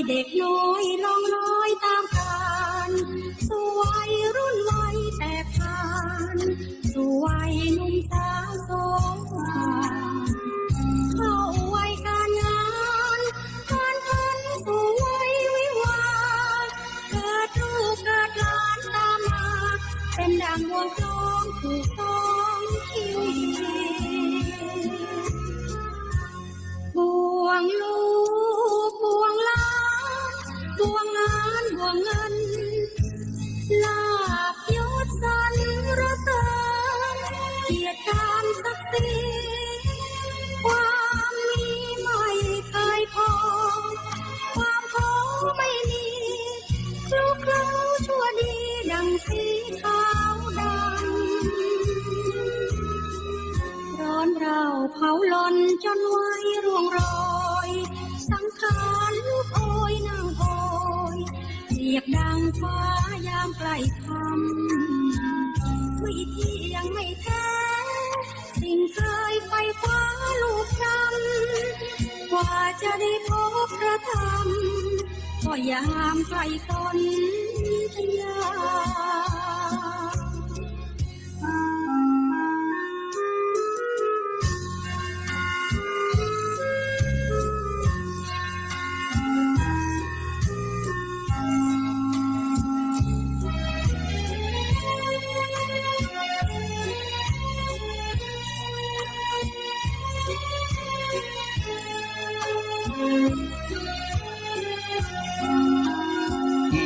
เด็กน้อยลองน้อยตามกันสู่วัยรุ่นวัยแตกพานสู่วัยหนุ่มสาวสงกรานต์เข้าวัยการงานการพันสู่วัยวิวาห์เกิดลูกเกิดหลานตามมาเป็นดังวงล้อมถูกต้องชีวิตบ่วงลูกบ่วงหลานบ่วงงานบ่วงเงินลาภยศสรรเสริญเกียรติการศักดิ์ศรีความมีไม่เคยพอความขอไม่มีคลุกเคล้าชั่วดีดังสีขาวดำร้อนเราเผาลนจนไว้ร่วงโรยสังขารลูกโอยนางโอยเรียบดังฟ้ายามใกล้ค่ำไม่เที่ยงไม่แท้สิ่งเคยไปคว้าลูกจำกว่าจะได้พบพระธรรมก็ยามใกล้ตนทยา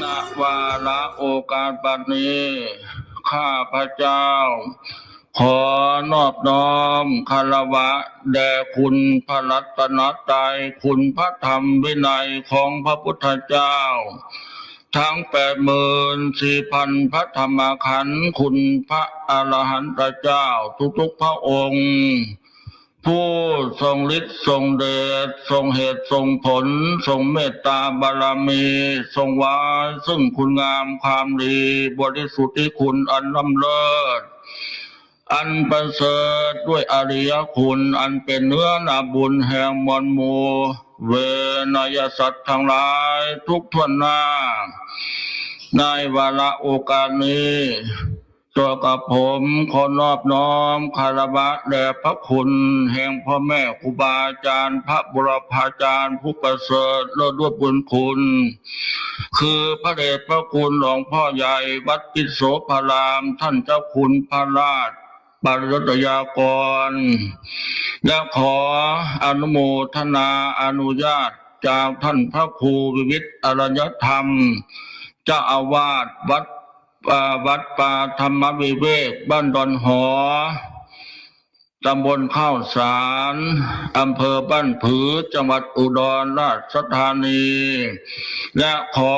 ณวาระโอกาสบัดนี้ข้าพเจ้าขอนอบน้อมคารวะแด่คุณพระรัตนตรัยคุณพระธรรมวินัยของพระพุทธเจ้าทั้ง84,000พระธรรมขันธ์คุณพระอรหันตเจ้าทุกๆพระองค์ผู้ทรงฤทธิ์ทรงเดชทรงเหตุทรงผลทรงเมตตาบารมีทรงไว้ซึ่งคุณงามความดีบริสุทธิคุณอันล้ำเลิศอันประเสริฐด้วยอริยคุณอันเป็นเนื้อนาบุญแห่งมวลหมู่เวนยสัตว์ทั้งหลายทุกทวนหน้าในวาระโอกาสนี้ตัวกับผมขอนอบน้อมคารวะแด่พระคุณแห่งพ่อแม่ครูบาอาจารย์พระบุรพาจารย์ผู้ประเสริฐเลิศด้วยบุญคุณคือพระเดชพระคุณหลวงพ่อใหญ่วัดปิโสภารามท่านเจ้าคุณพระราชปริยยากรและขออนุโมทนาอนุญาตจากท่านพระครูวิวิตรอรัญธรรมเจ้าอาวาสวัดป่าธรรมวิเวกบ้านดอนหอตำบลข้าวสารอำเภอบ้านผือจังหวัดอุดรราชธานีและขอ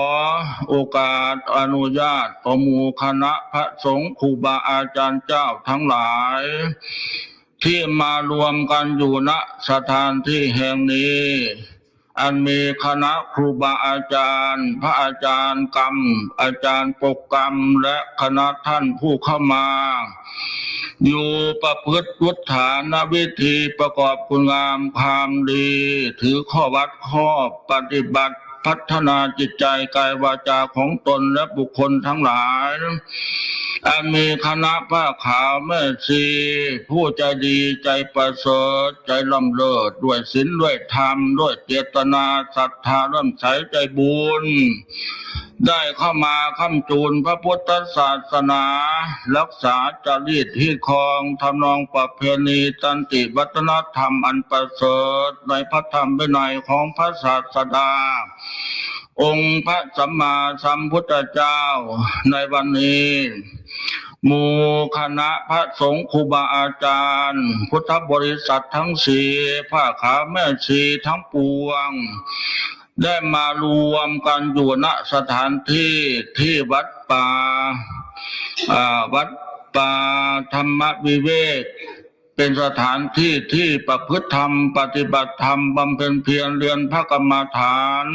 โอกาสอนุญาตต่อหมู่คณะพระสงฆ์ครูบาอาจารย์เจ้าทั้งหลายที่มารวมกันอยู่ณสถานที่แห่งนี้อันมีคณะครูบาอาจารย์พระอาจารย์กรรมอาจารย์ปกกรรมและคณะท่านผู้เข้ามาอยู่ประพฤติวุฒานวิธีประกอบคุณงามความดีถือข้อวัดข้อปฏิบัติพัฒนาจิตใจกายวาจาของตนและบุคคลทั้งหลายอันมีคณะผ้าขาวแม่ชีผู้ใจดีใจประเสริฐใจล้ำเลิศด้วยศีลด้วยธรรมด้วยเจตนาศรัทธาเริ่มใสใจบุญได้เข้ามาค้ำจูนพระพุทธศาสนารักษาจริตที่ครองทำนองประเพณีสันติวัฒนธรรมอันประเสริฐในพระธรรมวินัยของพระศาสดาองค์พระสัมมาสัมพุทธเจ้าในวันนี้หมู่คณะพระสงฆ์ครูบาอาจารย์พุทธบริษัททั้งสี่ผ้าขาวแม่ชีทั้งปวงได้มารวมกันอยู่ณสถานที่ที่วัดป่าธรรมวิเวกเป็นสถานที่ที่ประพฤติธรรมปฏิบัติธรรมบำเพ็ญเพียรเรียนพระกรรมฐาน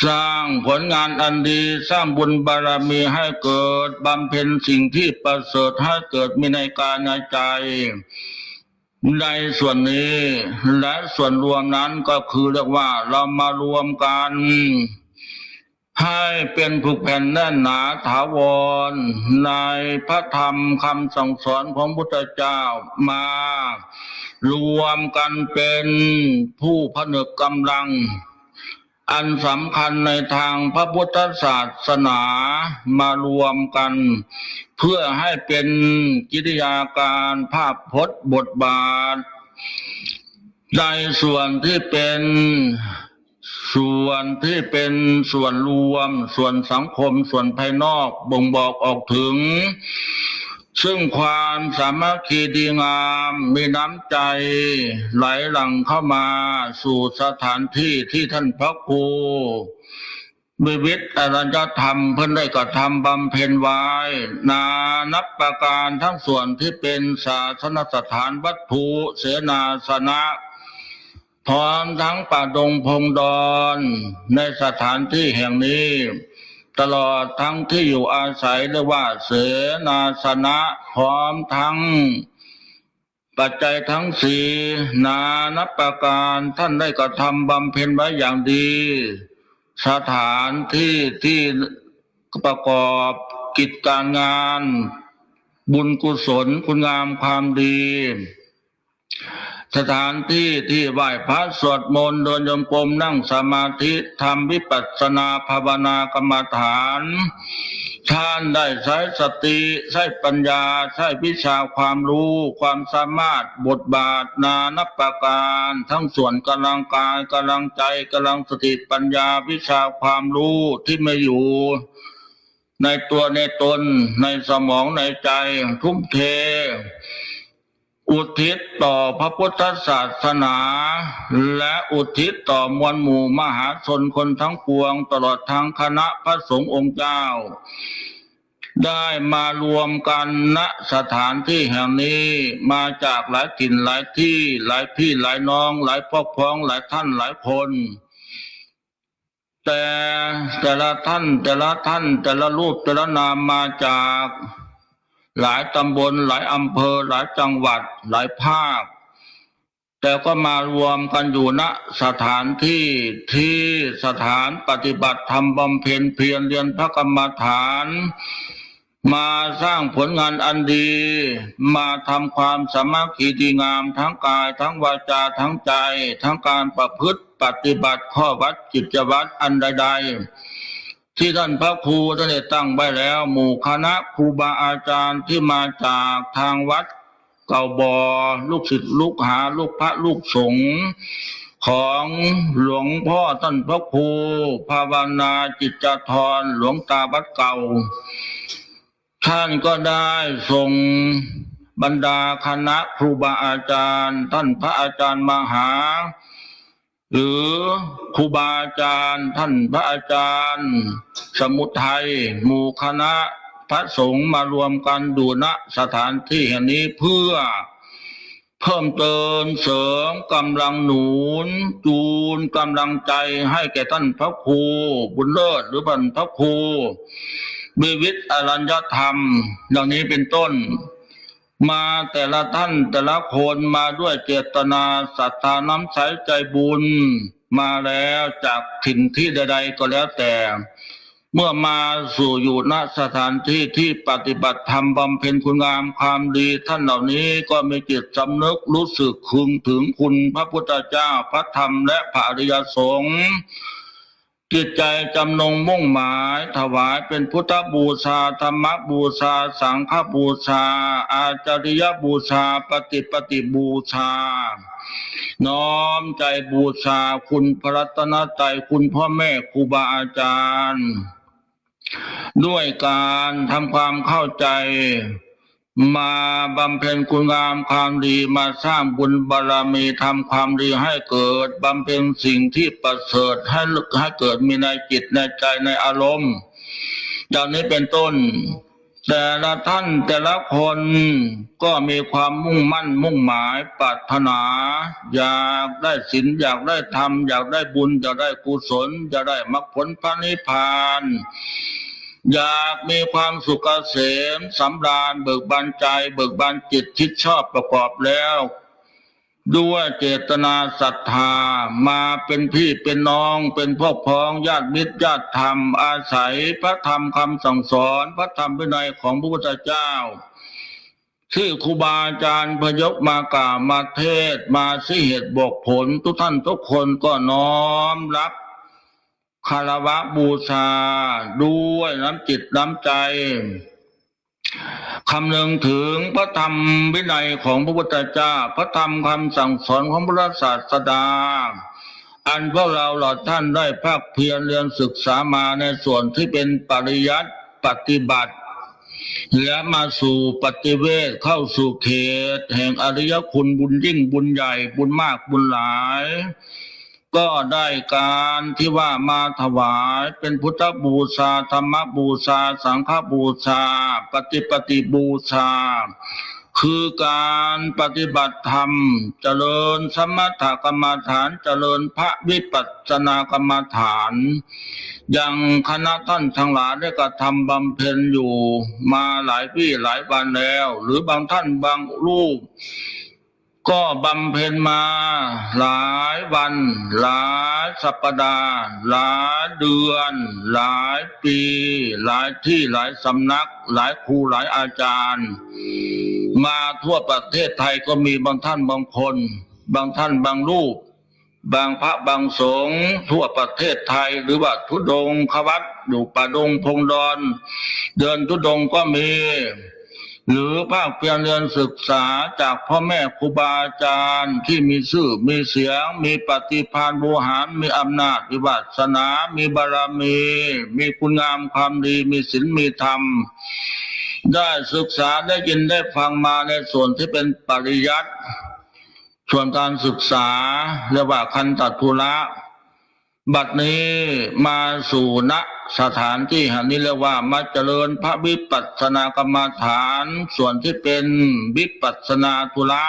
สร้างผลงานอันดีสร้างบุญบารมีให้เกิดบำเพ็ญสิ่งที่ประเสริฐให้เกิดมีในกายในใจ ในส่วนนี้และส่วนรวมนั้นก็คือเรียกว่าเรามารวมกันให้เป็นผูกแผ่นแน่นหนาถาวรในพระธรรมคำสั่งสอนของพุทธเจ้ามารวมกันเป็นผู้ผนึกกำลังอันสำคัญในทางพระพุทธศาสนามารวมกันเพื่อให้เป็นกิริยาการภาพพจน์บทบาทในส่วนที่เป็นส่วนรวมส่วนสังคมส่วนภายนอกบ่งบอกออกถึงซึ่งความสามัคคีดีงามมีน้ำใจไหลหลั่งเข้ามาสู่สถานที่ที่ท่านพระครูวิวิตรอรัญญธรรมเพิ่นได้กระทำบำเพ็ญไว้นานับประการทั้งส่วนที่เป็นศาสนสถานวัตถุเสนาสนะพร้อมทั้งป่าดงพงดอนในสถานที่แห่งนี้ตลอดทั้งที่อยู่อาศัยเรียกว่าเสนาสนะพร้อมทั้งปัจจัยทั้งสี่นานับประการท่านได้กระทำบำเพ็ญไว้อย่างดีสถานที่ประกอบกิจการงานบุญกุศลคุณงามความดีสถานที่ที่ไหว้พระสวดมนต์เดินโยมกรมนั่งสมาธิทำวิปัสสนาภาวนากรรมฐานท่านได้ใช้สติใช้ปัญญาใช้วิชาความรู้ความสามารถบทบาทนานับประการทั้งส่วนกำลังกายกำลังใจกำลังสติปัญญาวิชาความรู้ที่ไม่อยู่ในตัวในตนในสมองในใจทุ่มเทอุทิศต่อพระพุทธศาสนาและอุทิศต่อมวลหมู่มหาชนคนทั้งปวงตลอดทั้งคณะพระสงฆ์องค์เจ้าได้มารวมกันณสถานที่แห่งนี้มาจากหลายถิ่นหลายที่หลายพี่หลายน้องหลายพ่อพ้องหลายท่านหลายคนแต่ละท่านแต่ละรูปแต่ละนามมาจากหลายตำบลหลายอำเภอหลายจังหวัดหลายภาคแต่ก็มารวมกันอยู่ณสถานที่สถานปฏิบัติธรรมบำเพ็ญเพียรเรียนพระกรรมฐานมาสร้างผลงานอันดีมาทำความสามัคคีดีงามทั้งกายทั้งวาจาทั้งใจทั้งการประพฤติปฏิบัติข้อวัดกิจวัตรอันใดๆที่ท่านพระครูท่านได้ตั้งไว้แล้วหมู่คณะครูบาอาจารย์ที่มาจากทางวัดเก่าบ่อลูกศิษย์ลูกหาลูกพระลูกสงฆ์ของหลวงพ่อท่านพระครูภาวนาจิตจธรหลวงตาวัดเก่าท่านก็ได้ส่งบรรดาคณะครูบาอาจารย์ท่านพระอาจารย์มหาหรือครูบาอาจารย์ท่านพระอาจารย์สมุทัยหมู่คณะพระสงฆ์มารวมกันดูณสถานที่แห่งนี้เพื่อเพิ่มเติมเสริมกำลังหนุนจูนกำลังใจให้แก่ท่านพระครูบุญเลิศหรือท่านพระครูวิวิตรอรัญญธรรมดังนี้เป็นต้นมาแต่ละท่านแต่ละคนมาด้วยเจตนาศรัทธาน้ำใสใจบุญมาแล้วจากถิ่นที่ใดๆก็แล้วแต่เมื่อมาสู่อยู่ณสถานที่ที่ปฏิบัติธรรมบำเพ็ญคุณงามความดีท่านเหล่านี้ก็มีจิตสำนึกรู้สึกคึงถึงคุณพระพุทธเจ้าพระธรรมและพระอริยสงฆ์จิตใจจำนงมุ่งหมายถวายเป็นพุทธบูชาธรรมบูชาสังฆบูชาอาจาริยบูชาปฏิบูชาน้อมใจบูชาคุณพระรัตนตรัยคุณพ่อแม่ครูบาอาจารย์ด้วยการทำความเข้าใจมาบำเพ็ญคุณงามความดีมาสร้างบุญบารมีทำความดีให้เกิดบำเพ็ญสิ่งที่ประเสริฐให้เกิดมีในจิตในใจในอารมณ์อย่างนี้เป็นต้นแต่ละท่านแต่ละคนก็มีความมุ่งมั่นมุ่งหมายปรารถนาอยากได้ศีลอยากได้ธรรมอยากได้บุญอยากได้กุศลอยากได้มรรคผลพระนิพพานอยากมีความสุขเกษมสำราญเบิกบานใจเบิกบานจิตชิดชอบประกอบแล้ว ด้วยเจตนาศรัทธามาเป็นพี่เป็นน้องเป็นพ่อพ้องญาติมิตรญาติธรรมอาศัยพระธรรมคำสั่งสอนพระธรรมวินัยของพระพุทธเจ้าที่ครูบาอาจารย์พยกมากล่าวมาเทศมาสิเหตุบอกผลทุกท่านทุกคนก็น้อมรับคารวะบูชาด้วยน้ำจิตน้ำใจคำนึงถึงพระธรรมวินัยของพระพุทธเจ้าพระธรรมคำสั่งสอนของพระศาสดาอันพวกเราเหล่าท่านได้ภาคเพียรเรียนศึกษามาในส่วนที่เป็นปริยัติปฏิบัติและมาสู่ปฏิเวทเข้าสู่เขตแห่งอริยคุณบุญยิ่งบุญใหญ่บุญมากบุญหลายก็ได้การที่ว่ามาถวายเป็นพุทธบูชาธรรมบูชาสังฆบูชาปฏิบูชาคือการปฏิบัติธรรมเจริญสมถกรรมฐานเจริญพระวิปัสสนากรรมฐานอย่างคณะท่านทั้งหลายได้กระทำบำเพ็ญอยู่มาหลายปีหลายวันแล้วหรือบางท่านบางรูปก็บำเพ็ญมาหลายวันหลายสัปดาห์หลายเดือนหลายปีหลายที่หลายสำนักหลายครูหลายอาจารย์มาทั่วประเทศไทยก็มีบางท่านบางคนบางท่านบางรูปบางพระบางสงฆ์ทั่วประเทศไทยหรือว่าทุดงควัตอยู่ป่าดงพงดอนเดินทุดงก็มีหรือภาคเพียรเรียนศึกษาจากพ่อแม่ครูบาอาจารย์ที่มีชื่อมีเสียงมีปฏิภาณบูหารมีอำนาจวิวัฒนามีบารมีมีคุณงามความดีมีศีลมีธรรมได้ศึกษาได้ยินได้ฟังมาในส่วนที่เป็นปริยัติส่วนการศึกษาเรียกว่าคันตทุระบัดนี้มาสู่ณสถานที่แห่งนี้เรียกว่ามาเจริญพระวิปัสสนากรรมฐานส่วนที่เป็นวิปัสสนาธุระ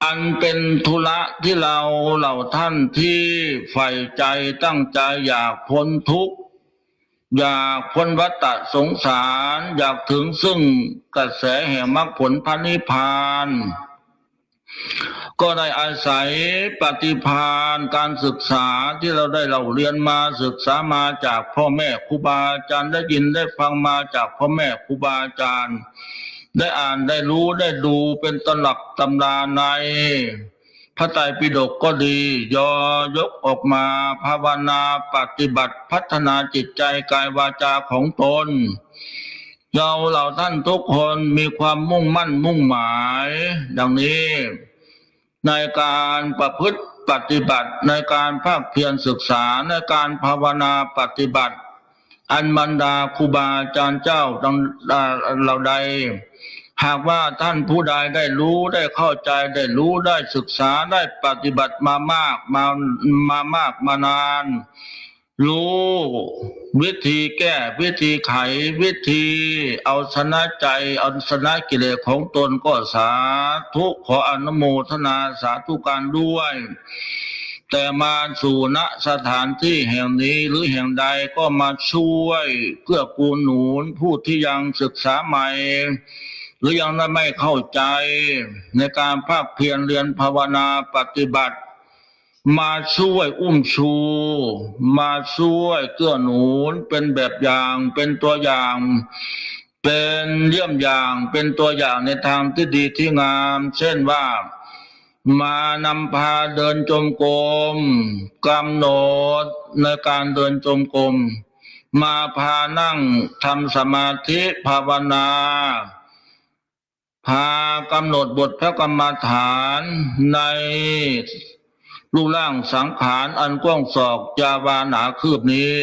อันเป็นธุระที่เราเหล่าท่านที่ใฝ่ใจตั้งใจอยากพ้นทุกข์อยากพ้นวัฏสงสารอยากถึงซึ่งกระแสแห่งมรรคผลพระนิพพานก็ได้อาศัยปฏิภาณการศึกษาที่เราได้เรียนมาศึกษามาจากพ่อแม่ครูบาอาจารย์ได้ยินได้ฟังมาจากพ่อแม่ครูบาอาจารย์ได้อ่านได้รู้ได้ดูเป็นตำรับตำราในพระไตรปิฎกก็ดียกออกมาภาวนาปฏิบัติพัฒนาจิตใจกายวาจาของตนเราเหล่าท่านทุกคนมีความมุ่งมั่นมุ่งหมายดังนี้ในการประพฤติปฏิบัติในการภาคเพียรศึกษาในการภาวนาปฏิบัติอันบรรดาครูบาอาจารย์เจ้าเราใดหากว่าท่านผู้ใดได้รู้ได้เข้าใจได้รู้ได้ศึกษาได้ปฏิบัติมามานานรู้วิธีแก้วิธีไขวิธีเอาชนะใจเอาชนะกิเลสของตนก็สาธุขออนุโมทนาสาธุการด้วยแต่มาสู่ณสถานที่แห่งนี้หรือแห่งใดก็มาช่วยเกื้อกูลหนุนผู้ที่ยังศึกษาใหม่หรือยังไม่เข้าใจในการภาคเพียรเรียนภาวนาปฏิบัติมาช่วยอุ้มชูมาช่วยเกื้อหนุนเป็นแบบอย่างเป็นตัวอย่างเป็นเยี่ยมอย่างเป็นตัวอย่างในทางที่ดีที่งามเช่นว่ามานำพาเดินจงกรมกำหนดในการเดินจงกรมมาพานั่งทำสมาธิภาวนาพากำหนดบทพระกรรมฐานในรูปร่างสังขารอันกว้างศอกยาวาหนาคืบนี้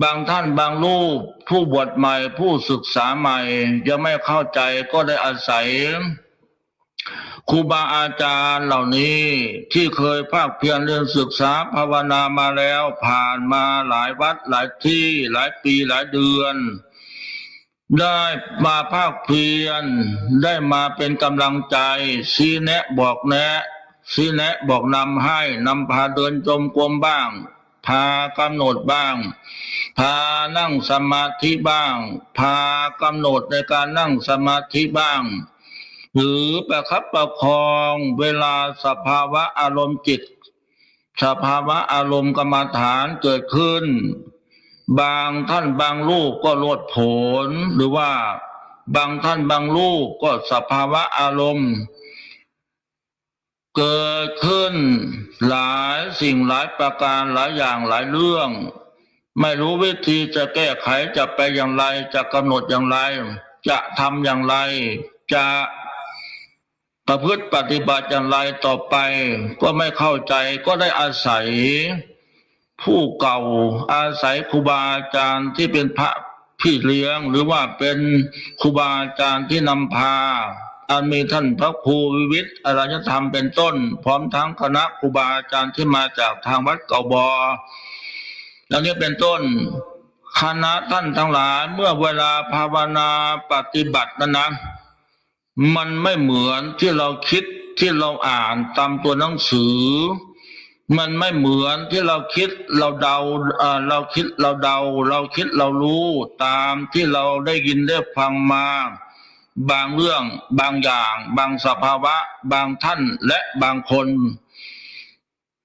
บางท่านบางรูปผู้บวชใหม่ผู้ศึกษาใหม่ยังไม่เข้าใจก็ได้อาศัยครูบาอาจารย์เหล่านี้ที่เคยภาคเพียรเรียนศึกษาภาวนามาแล้วผ่านมาหลายวัดหลายที่หลายปีหลายเดือนได้มาภาคเพียรได้มาเป็นกำลังใจชี้แนะบอกแนะชี้แนะบอกนำให้นำพาเดินจงกรมบ้างพากำหนดบ้างพานั่งสมาธิบ้างพากำหนดในการนั่งสมาธิบ้าง หรือประคับประคองเวลาสภาวะอารมณ์จิตสภาวะอารมณ์กรรมฐานเกิดขึ้นบางท่านบางรูปก็ลดผลหรือว่าบางท่านบางรูปก็สภาวะอารมณ์เกิดขึ้นหลายสิ่งหลายประการหลายอย่างหลายเรื่องไม่รู้วิธีจะแก้ไขจะไปอย่างไรจะกำหนดอย่างไรจะทำอย่างไรจะประพฤติปฏิบัติอย่างไรต่อไปก็ไม่เข้าใจก็ได้อาศัยผู้เก่าอาศัยครูบาอาจารย์ที่เป็นพระพี่เลี้ยงหรือว่าเป็นครูบาอาจารย์ที่นำพาอันมีท่านพระครูวิวิตรอรยธรรมเป็นต้นพร้อมทั้งคณะครูบาอาจารย์ที่มาจากทางวัดเก่าบอแล้วนี้เป็นต้นคณะท่านทั้งหลายเมื่อเวลาภาวนาปฏิบัตินั้นนะมันไม่เหมือนที่เราคิดที่เราอ่านตามตัวหนังสือมันไม่เหมือนที่เราคิดเราเดาเราคิดเราเดาเราคิดเรารู้ตามที่เราได้ยินได้ฟังมาบางเรื่องบางอย่างบางสภาวะบางท่านและบางคน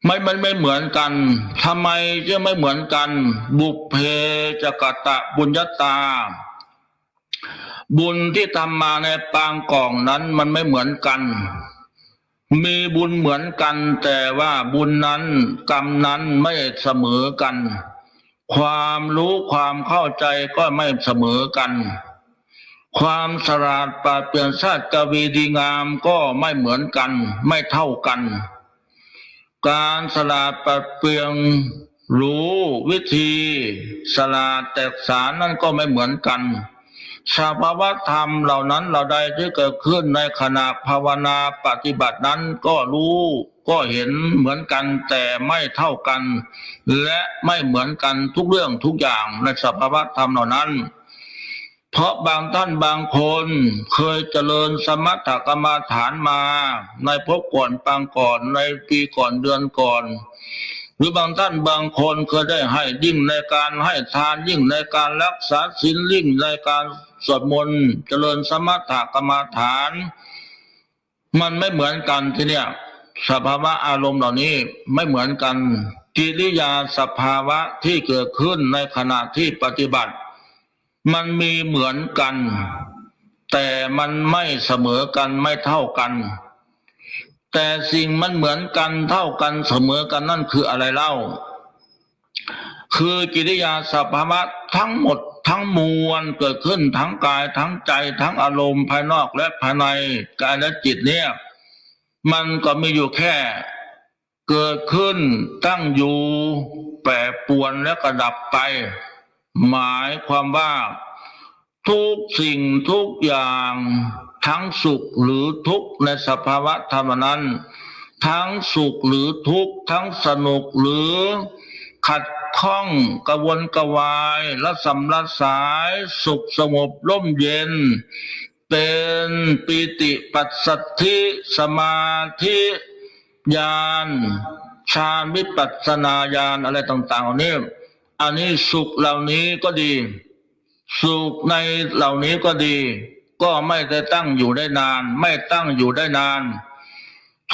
มันไม่เหมือนกันทำไมจะไม่เหมือนกันบุพเพจกตะบุญญาตาบุญที่ทำมาในปางก่องนั้นมันไม่เหมือนกันมีบุญเหมือนกันแต่ว่าบุญนั้นกรรมนั้นไม่เสมอกันความรู้ความเข้าใจก็ไม่เสมอกันความฉลาดปราดเปรื่องชาติกวีดีงามก็ไม่เหมือนกันไม่เท่ากันการฉลาดปราดเปรื่องรู้วิธีฉลาดแตกฉานนั่นก็ไม่เหมือนกันสภาวะธรรมเหล่านั้นเหล่าใดที่เกิดขึ้นในขณะภาวนาปฏิบัตินั้นก็รู้ก็เห็นเหมือนกันแต่ไม่เท่ากันและไม่เหมือนกันทุกเรื่องทุกอย่างในสภาวะธรรมเหล่านั้นเพราะบางท่านบางคนเคยเจริญสมถกรรมฐานมาในภพก่อนปางก่อนในปีก่อนเดือนก่อนหรือบางท่านบางคนเคยได้ให้ยิ่งในการให้ทานยิ่งในการรักษาศีลยิ่งในการสวดมนต์เจริญสมถกรรมฐานมันไม่เหมือนกันทีเนี้ยสภาวะอารมณ์เหล่านี้ไม่เหมือนกันกิริยาสภาวะที่เกิดขึ้นในขณะที่ปฏิบัติมันมีเหมือนกันแต่มันไม่เสมอกันไม่เท่ากันแต่สิ่งมันเหมือนกันเท่ากันเสมอกันนั่นคืออะไรเล่าคือกิริยาสภาวะทั้งหมดทั้งมวลเกิดขึ้นทั้งกายทั้งใจทั้งอารมณ์ภายนอกและภายในกายและจิตเนี่ยมันก็มีอยู่แค่เกิดขึ้นตั้งอยู่แปรปรวนและกระดับไปหมายความว่าทุกสิ่งทุกอย่างทั้งสุขหรือทุกข์ในสภาวะธรรมนั้นทั้งสุขหรือทุกข์ทั้งสนุกหรือขัดข้องกระวนกระวายละสำละสายสุขสงบร่มเย็นเป็นปีติปัสสัทธิสมาธิญาณฌานวิปัสสนาญาณอะไรต่างๆนี่อันนี้สุขเหล่านี้ก็ดีสุขในเหล่านี้ก็ดีก็ไม่ได้ตั้งอยู่ได้นานไม่ตั้งอยู่ได้นาน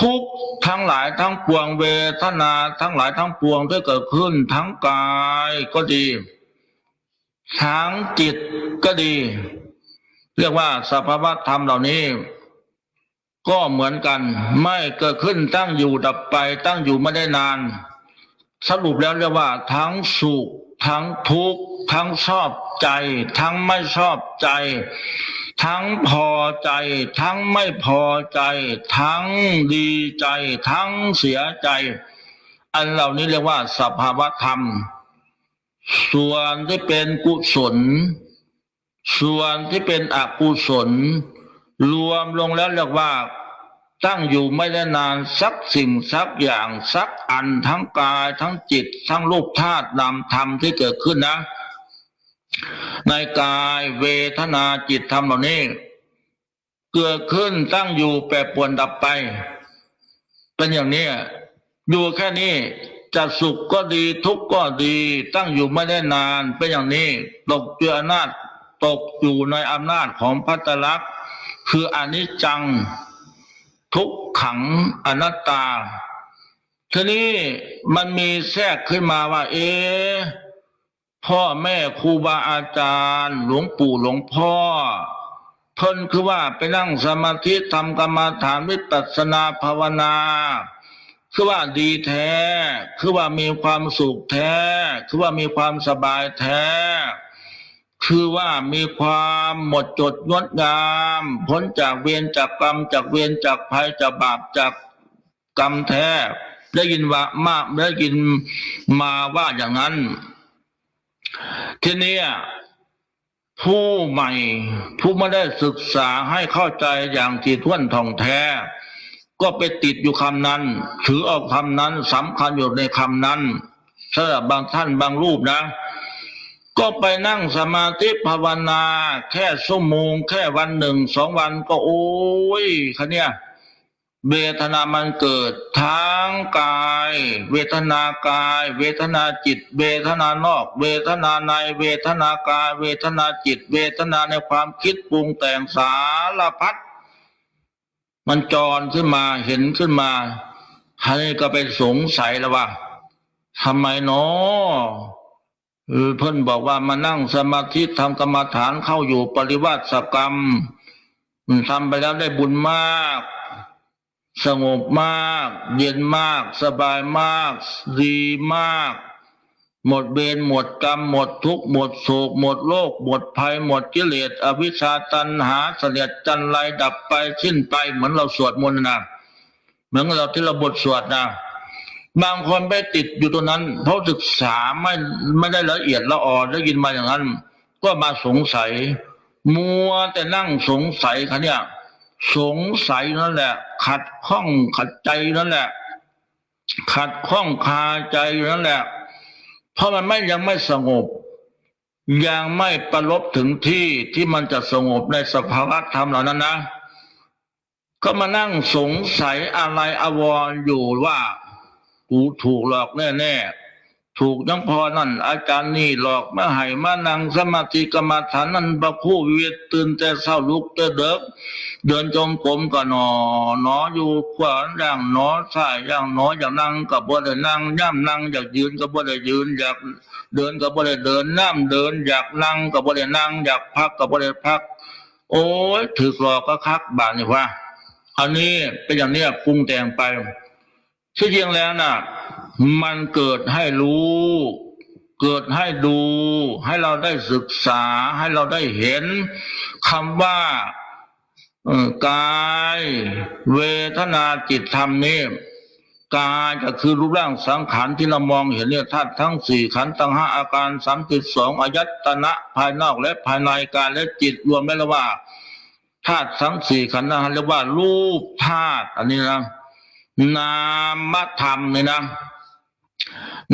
ทุกทั้งหลายทั้งปวงเวทนาทั้งหลายทั้งปวงที่เกิดขึ้นทั้งกายก็ดีทั้งจิตก็ดีเรียกว่าสภาวะธรรมเหล่านี้ก็เหมือนกันไม่เกิดขึ้นตั้งอยู่ดับไปตั้งอยู่ไม่ได้นานสรุปแล้วเรียกว่าทั้งสุขทั้งทุกข์ทั้งชอบใจทั้งไม่ชอบใจทั้งพอใจทั้งไม่พอใจทั้งดีใจทั้งเสียใจอันเหล่านี้เรียกว่าสภาวะธรรมส่วนที่เป็นกุศลส่วนที่เป็นอกุศลรวมลงแล้วเรียกว่าตั้งอยู่ไม่ได้นานสักสิ่งสักอย่างสักอันทั้งกายทั้งจิตทั้งรูปธาตุนามธรรมที่เกิดขึ้นนะในกายเวทนาจิตธรรมเหล่านี้เกิดขึ้นตั้งอยู่แปรปรวนดับไปเป็นอย่างนี้อยู่แค่นี้จะสุขก็ดีทุกข์ก็ดีตั้งอยู่ไม่ได้นานเป็นอย่างนี้ตกอยู่ในอำนาจของภัตตลักษณ์ คืออนิจจังทุกขังอนัตตาทีนี้มันมีแทรกขึ้นมาว่าพ่อแม่ครูบาอาจารย์หลวงปู่หลวงพ่อเพิ่นคือว่าไปนั่งสมาธิทำกรรมฐานวิปัสสนาภาวนาคือว่าดีแท้คือว่ามีความสุขแท้คือว่ามีความสบายแท้คือว่ามีความหมดจดงดงามพ้นจากเวรจากกรรมจากเวรจากภัยจากบาปจากกรรมแท้ได้ยินมาว่าอย่างนั้นทีนี้ผู้ใหม่ผู้ไม่ได้ศึกษาให้เข้าใจอย่างถี่ถ้วนท่องแท้ก็ไปติดอยู่คำนั้นถือเอาคำนั้นสำคัญอยู่ในคำนั้นสำหรับบางท่านบางรูปนะก็ไปนั่งสมาธิภาวนาแค่ชั่วโมงแค่วันหนึ่ง2 วันก็โอ้ยคะเนี่ยเวทนามันเกิดทั้งกายเวทนากายเวทนาจิตเวทนานอกเวทนาในเวทนากายเวทนาจิตเวทนาในความคิดปรุงแต่งสารพัดมันจรขึ้นมาเห็นขึ้นมาให้ก็ไปสงสัยแล้วว่าทำไมเนาะเพิ่นบอกว่ามานั่งสมาธิทำกรรมฐานเข้าอยู่ปริวาสกรรมทำไปแล้วได้บุญมากสงบมากเย็นมากสบายมากดีมากหมดเวรหมดกรรมหมดทุกข์หมดโศกหมดโรคหมดภัยหมดกิเลสอวิชชาตัณหาเสลียดจันไรดับไปสิ้นไปเหมือนเราสวดมนต์นะเหมือนเราที่เราบทสวดนะบางคนไปติดอยู่ตรงนั้นเพราะศึกษาไม่ได้ละเอียดละออได้ยินมาอย่างนั้นก็มาสงสัยมัวแต่นั่งสงสัยค่ะเนี่ยสงสัยนั่นแหละขัดข้องขัดใจนั่นแหละขัดข้องคาใจนั่นแหละเพราะมันยังไม่สงบยังไม่ประลบถึงที่มันจะสงบในสภาวะธรรมเหล่านั้นนะก็มานั่งสงสัยอะไรอาวรณ์อยู่ว่ากูถูกหลอกแน่ๆถูกยังพอนั่นอาจารย์นี่หลอกมาให้มานั่งสมาธิกรรมฐานนั่นพระผู้วิเวทตื่นแต่เช้าลุกแต่เด็กเดินจงกรมก็หนออยู่ขวาอย่างหนอซ้ายอย่างหนออยากนั่งก็บ่ได้นั่งย่ำนั่งอยากยืนก็บ่ได้ยืนอยากเดินก็บ่ได้เดินน้ำเดินอยากนั่งก็บ่ได้นั่งอยากพักก็บ่ได้พักโอ้ยถูกหลอกก็คักบาดนี่ว่าอันนี้เป็นอย่างนี้ปรุงแต่งไปที่จริงแล้วน่ะมันเกิดให้รู้เกิดให้ดูให้เราได้ศึกษาให้เราได้เห็นคำว่ากายเวทนาจิตธรรมนี้กายก็คือรูปร่างสังขารที่เรามองเห็นเนี่ยธาตุทั้ง4ขันธ์ทั้ง5อาการ32อายตนะภายนอกและภายในกายและจิตรวมได้แล้วว่าธาตุทั้ง4ขันธ์นั้นเรียกว่ารูปธาตุอันนี้นะนามธรรมเนี่ยนะ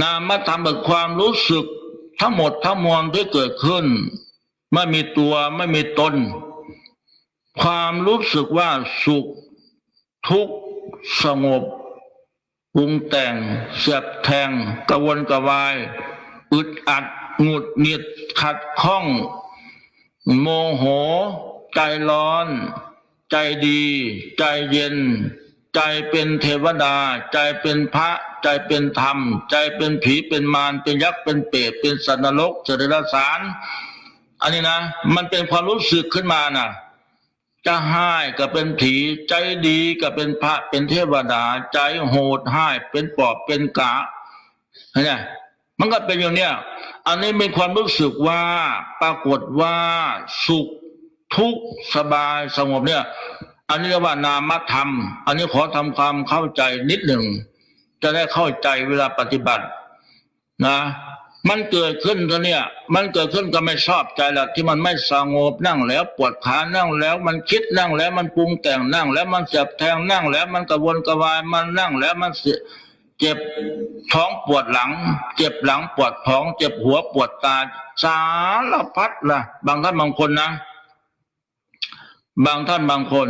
นามธรรมเป็นความรู้สึกทั้งหมดทั้งมวลที่เกิดขึ้นไม่มีตัวไม่มีตนความรู้สึกว่าสุขทุกข์สงบปรุงแต่งเสียบแทงกระวนกระวายอึดอัดหงุดหงิดขัดข้องโมโหใจร้อนใจดีใจเย็นใจเป็นเทวดาใจเป็นพระใจเป็นธรรมใจเป็นผีเป็นมารเป็นยักษ์เป็นเปรตเป็นสัตว์นรกสัตว์เดรัจฉานอันนี้นะมันเป็นความรู้สึกขึ้นมานะจะให้ก็เป็นผีใจดีก็เป็นพระเป็นเทวดาใจโหดให้เป็นปอบเป็นกะเนี่ยมันก็เป็นอย่างเนี้ยอันนี้เป็นความรู้สึกว่าปรากฏว่าสุขทุกข์สบายสงบเนี่ยอันนี้เรียกว่านามธรรมอันนี้ขอทำความเข้าใจนิดหนึ่งจะได้เข้าใจเวลาปฏิบัตินะมันเกิดขึ้นตัวเนี่ยมันเกิดขึ้นก็ไม่ชอบใจละที่มันไม่สงบนั่งแล้วปวดขานั่งแล้วมันคิดนั่งแล้วมันปรุงแต่งนั่งแล้วมันเจ็บแทงนั่งแล้วมันกระวนกระวายมันนั่งแล้วมันเจ็บท้องปวดหลังเจ็บหลังปวดท้องเจ็บหัวปวดตาสารพัดล่ะบางท่านบางคนนะบางท่านบางคน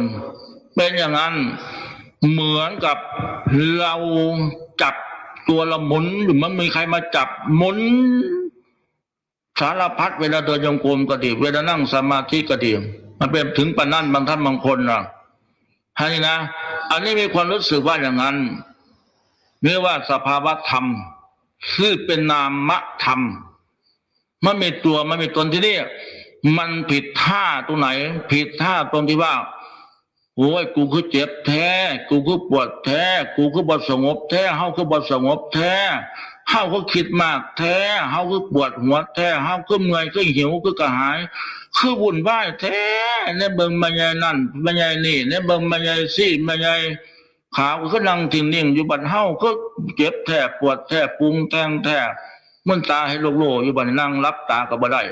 เป็นอย่างนั้นเหมือนกับเราจับตัวเราหมุนหรือมันมีใครมาจับหมุนสารพัดเวลาเดินจงกรมก็ดีเวลานั่งสมาธิก็ดี มันเป็นถึงปานนั้นบางท่านบางคนนะฮะนี่นะอันนี้มีความรู้สึกว่าอย่างนั้นเรียกว่าสภาวะธรรมคือเป็นนามธรรมมันมีตัวมันมีตนที่นี่มันผิดท่าตรงไหนผิดท่าตรงที่ว่าโอ้ยกูคือเจ็บแท้กูคือปวดแท้กูคือบ่สงบแท้เฮาคือบ่สงบแท้เฮาคือคิดมากแท้เฮาคือปวดหัวแท้เฮาคือเมื่อยคือหิวคือกระหายคือวุ่นวายแท้ในเบิ่งมาใหญ่นั่นมาใหญ่นี่ในเบิ่งมาใหญ่ซี่มาใหญ่ขาก็นั่งนิ่งๆอยู่บัดเฮาก็เจ็บแท้ปวดแท้ปรุงแต่งแท้มันตาให้โลกๆอยู่บัดนั่งรับตาก็บ่ได้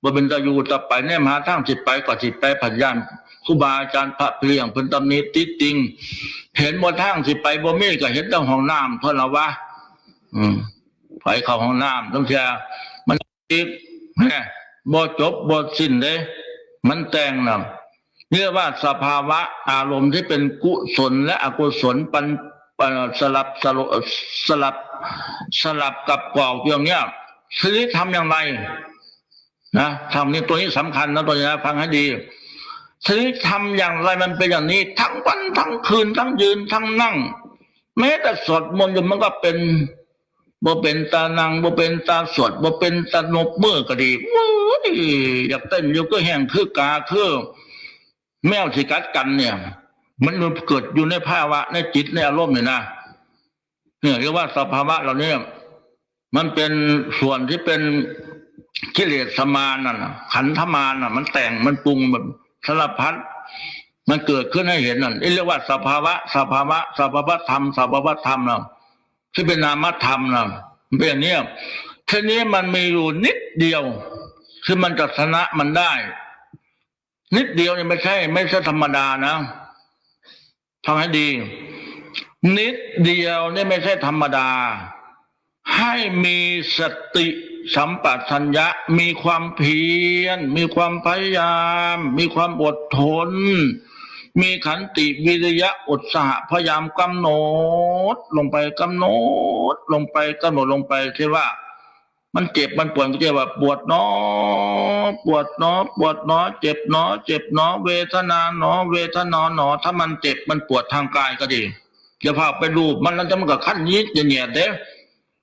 บ่เป็นตาอยู่ต่อไปแนมหาทางสิไปก็สิไปพยายามครูบาอาจารย์พระเพียงเพิ่นตำหนิติติงเห็นบ่ทางสิไปบ่มีก็เห็นแต่ห้องน้ำเท่านั้นวะไปเข้าห้องน้ำต้องเชื่อมันติดแน่บ่จบบ่สิ้นเด้มันแต่งน่ะเรียกว่าสภาวะอารมณ์ที่เป็นกุศลและอกุศลสลับกับกรอบอย่างเนี้ยทีนี้ทำอย่างไรนะทำนี่ตัวนี้สำคัญนะตัวนี้นะฟังให้ดีทีนี้ทำอย่างไรมันเป็นอย่างนี้ทั้งวันทั้งคืนทั้งยืนทั้งนั่งแม้แต่สวดมนต์มันก็เป็นบ่เป็นตานังบ่เป็นตาสวดบ่เป็นตานบมือก็ดีอยากเต้นอยู่ก็แห้งคือกาคือแมวที่กัดกันเนี่ยมันเกิดอยู่ในภาวะในจิตในอารมณ์เนี่ยนะเนี่ยเรียกว่าสภาวะเหล่านี้มันเป็นส่วนที่เป็นกิเลสมารน่ะขันธมารน่ะมันแต่งมันปรุงแบบสารพัดมันเกิดขึ้นให้เห็นนั่นเรียกว่าสภาวะธรรมน่ะที่เป็นนามธรรมน่ะเป็นอย่างนี้ทีนี้มันมีอยู่นิดเดียวคือมันจะชนะมันได้นิดเดียวนี่ไม่ใช่ธรรมดานะฟังให้ดีนิดเดียวนี่ไม่ใช่ธรรมดาให้มีสติสัมปชัญญะมีความเพียรมีความพยายามมีความอดทนมีขันติวิริยะอุตสาหะพยายามกำหนดลงไปที่ว่ามันเจ็บมันปวดก็เรียกว่าปวดเนาะเจ็บเนาะเวทนาเนาะถ้ามันเจ็บมันปวดทางกายก็ดีอย่าพาไปดูมันแล้วจะมันก็ขั้นยิดเหยียดเด้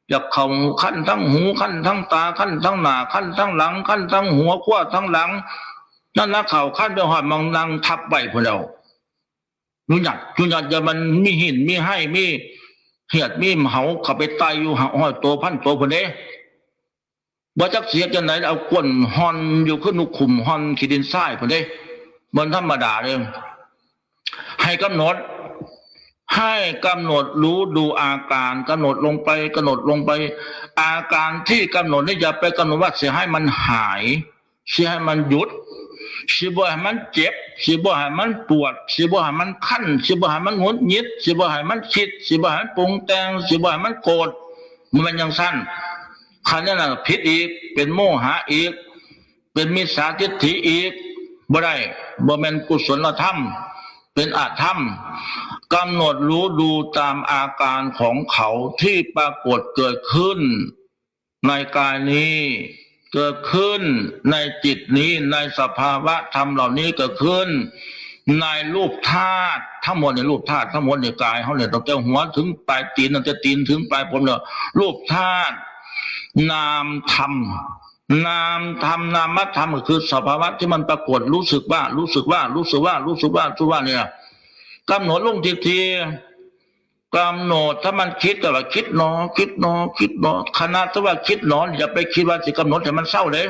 อยากเข่าขั้นทั้งหูขั้นทั้งตาขั้นทั้งหน้าขั้นทั้งหลังขั้นทั้งหัวขั้วทั้งหลังนั่นละเข่าขั้นเดียวหอดมังนังทับใบพวกเรารู้จักจะมันมีหินมีให้มีเหียดมีเหาเข้าไปไตอยู่หอยตัวพันตัวพวกนี้บ่จักเสียจังไหนเอาก้นฮอนอยู่ขึ้นนุขุมฮอนขีดินทรายพวกนี้มันธรรมดาเลยให้กำหนดรู้ดูอาการกำหนดลงไปอาการที่กำหนดนี่อย่าไปกำหนดว่าเสียให้มันหายเสียให้มันหยุดเสียบ่ให้มันเจ็บเสียบ่ให้มันปวดเสียบ่ให้มันคันเสียบ่ให้มันหงุดหงิดเสียบ่ให้มันคิดเสียบ่ให้มันปรุงแต่งเสียบ่ให้มันโกรธมันยังสั้นขันนั้นผิดอีกเป็นโมหะอีกเป็นมิจฉาทิฏฐิอีกบ่ได้บ่แม่นกุศลธรรมเป็นอธรรมกำหนดรู้ดูตามอาการของเขาที่ปรากฏเกิดขึ้นในกายนี้เกิดขึ้นในจิตนี้ในสภาวะธรรมเหล่านี้เกิดขึ้นในรูปธาตุทั้งหมดในรูปธาตุทั้งหมดในกายเขาเนี่ยตั้งแต่หัวถึงปลายตีนตั้งแต่ตีนถึงปลายผมเนี่ยรูปธาตุนามธรรมนามธรรมก็คือสภาวะที่มันปรากฏรู้สึกว่าเนี่ยกำหนดลงทีกำหนดถ้ามันคิดก็ว่าคิดหนอขณะที่ว่าคิดหนออย่าไปคิดว่าจะกำหนดให้มันเศร้าเลย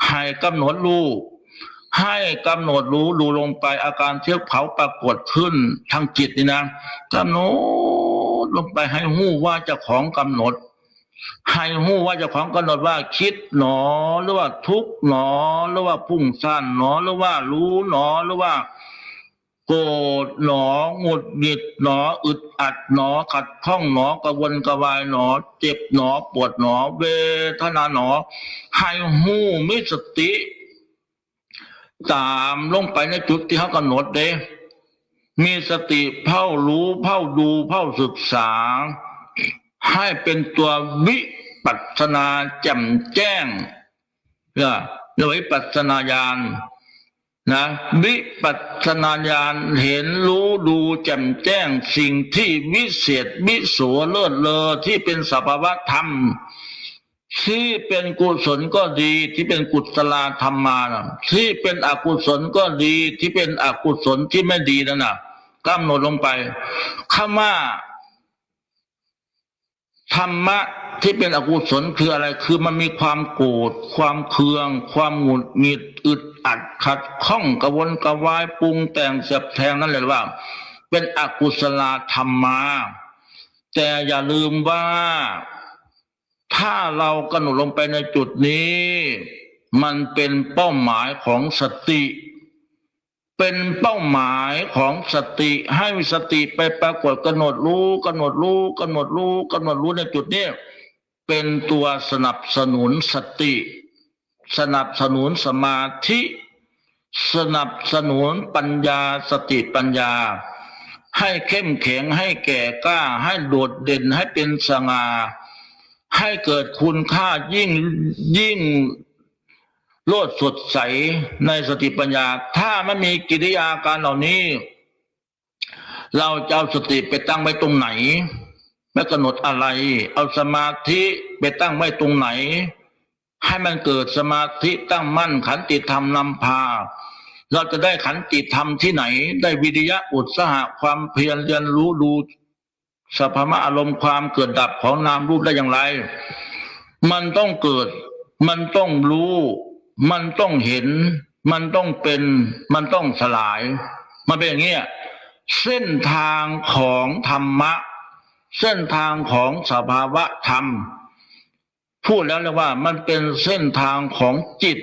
ให้กำหนดรู้ดูลงไปอาการเที่ยวเผาปรากฏขึ้นทางจิตนี่นะกำหนดลงไปให้หู้ว่าเจ้าของกำหนดให้หู้ว่าเจ้าของกำหนดว่าคิดหนอหรือว่าทุกข์หนอหรือว่าพุ่งซ่านหนอหรือว่ารู้หนอหรือว่าโกรธหนอหงุดหงิดหนออึดอัดหนอขัดข้องหนอกระวนกระวายหนอเจ็บหนอปวดหนอเวทนาหนอให้หู้มีสติตามลงไปในจุดที่เขากำหนดเด้มีสติเฝ้ารู้เฝ้าดูเฝ้าศึกษาให้เป็นตัววิปัสสนาแจ่มแจ้งเรียกวิปัสสนาญาณ นะวิปัสสนาญาณเห็นรู้ดูแจ่มแจ้งสิ่งที่วิเศษวิโสเลิศเลอที่เป็นสภาวะธรรมที่เป็นกุศลก็ดีที่เป็นกุศลธรรมานะที่เป็นอกุศลก็ดีที่เป็นอกุศลที่ไม่ดีนั่นนะกำหนดลงไปคำว่าธรรมะที่เป็นอกุศลคืออะไรคือมันมีความโกรธความเคืองความหงุดหงิดอึดอัดขัดข้องกระวนกระวายปรุงแต่งเสียบแทงนั่นเลยว่าเป็นอกุศลธรรมาแต่อย่าลืมว่าถ้าเรากำหนดลงไปในจุดนี้มันเป็นเป้าหมายของสติเป็นเป้าหมายของสติให้สติไปปรากฏกำหนดรู้กำหนดรู้กำหนดรู้กำหนดรู้ในจุดนี้เป็นตัวสนับสนุนสติสนับสนุนสมาธิสนับสนุนปัญญาสติปัญญาให้เข้มแข็งให้แก่กล้าให้โดดเด่นให้เป็นสง่าให้เกิดคุณค่ายิ่งโลดสดใสในสติปัญญาถ้าไม่มีกิริยาการเหล่านี้เราจะเอาสติไปตั้งไว้ตรงไหนไม่กำหนดอะไรเอาสมาธิไปตั้งไว้ตรงไหนให้มันเกิดสมาธิตั้งมั่นขันติธรรมนำพาเราจะได้ขันติธรรมที่ไหนได้วิริยะอุตสาหะความเพียรเรียนรู้ดูสภาวะอารมณ์ความเกิดดับของนามรูปได้อย่างไรมันต้องเกิดมันต้องรู้มันต้องเห็นมันต้องเป็นมันต้องสลายมันเป็นอย่างนี้เส้นทางของธรรมะเส้นทางของสภาวะธรรมพูดแล้วเลยว่ามันเป็นเส้นทางของจิต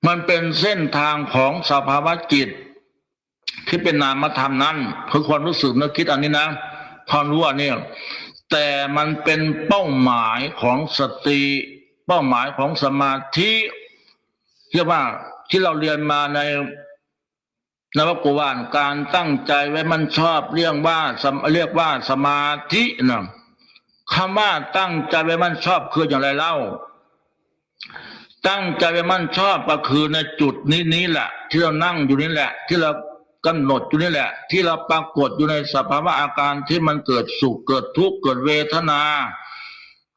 มันเป็นเส้นทางของสภาวะจิตที่เป็นนามธรรมนั้นคือความรู้สึกนึกคิดอันนี้นะความรู้อันนี้แต่มันเป็นเป้าหมายของสติเป้าหมายของสมาธิเรียกว่าที่เราเรียนมาในนวโกวาทการตั้งใจไว้มันชอบเรียกว่าสมาธินะคำว่าตั้งใจไว้มันชอบคืออย่างไรเล่าตั้งใจไว้มันชอบก็คือในจุดนี้แหละที่เรานั่งอยู่นี่แหละที่เรากำหนดอยู่นี่แหละที่เราปรากฏอยู่ในสภาวะอาการที่มันเกิดสุขเกิดทุกข์เกิดเวทนา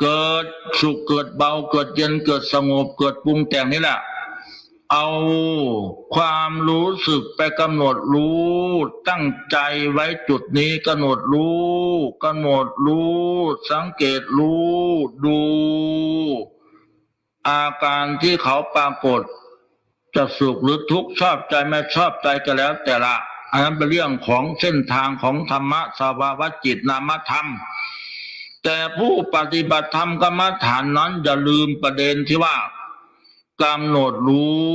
เกิดสุขเกิดเบาเกิดเย็นเกิดสงบเกิดปรุงแต่งนี่แหละเอาความรู้สึกไปกำหนดรู้ตั้งใจไว้จุดนี้กำหนดรู้สังเกตรู้ดูอาการที่เขาปรากฏจะสุขหรือทุกข์ชอบใจไม่ชอบใจก็แล้วแต่ละอันนั้นเป็นเรื่องของเส้นทางของธรรมะสภาวะจิตนามธรรมแต่ผู้ปฏิบัติธรรมกรรมฐานนั้นอย่าลืมประเด็นที่ว่ากำหนดรู้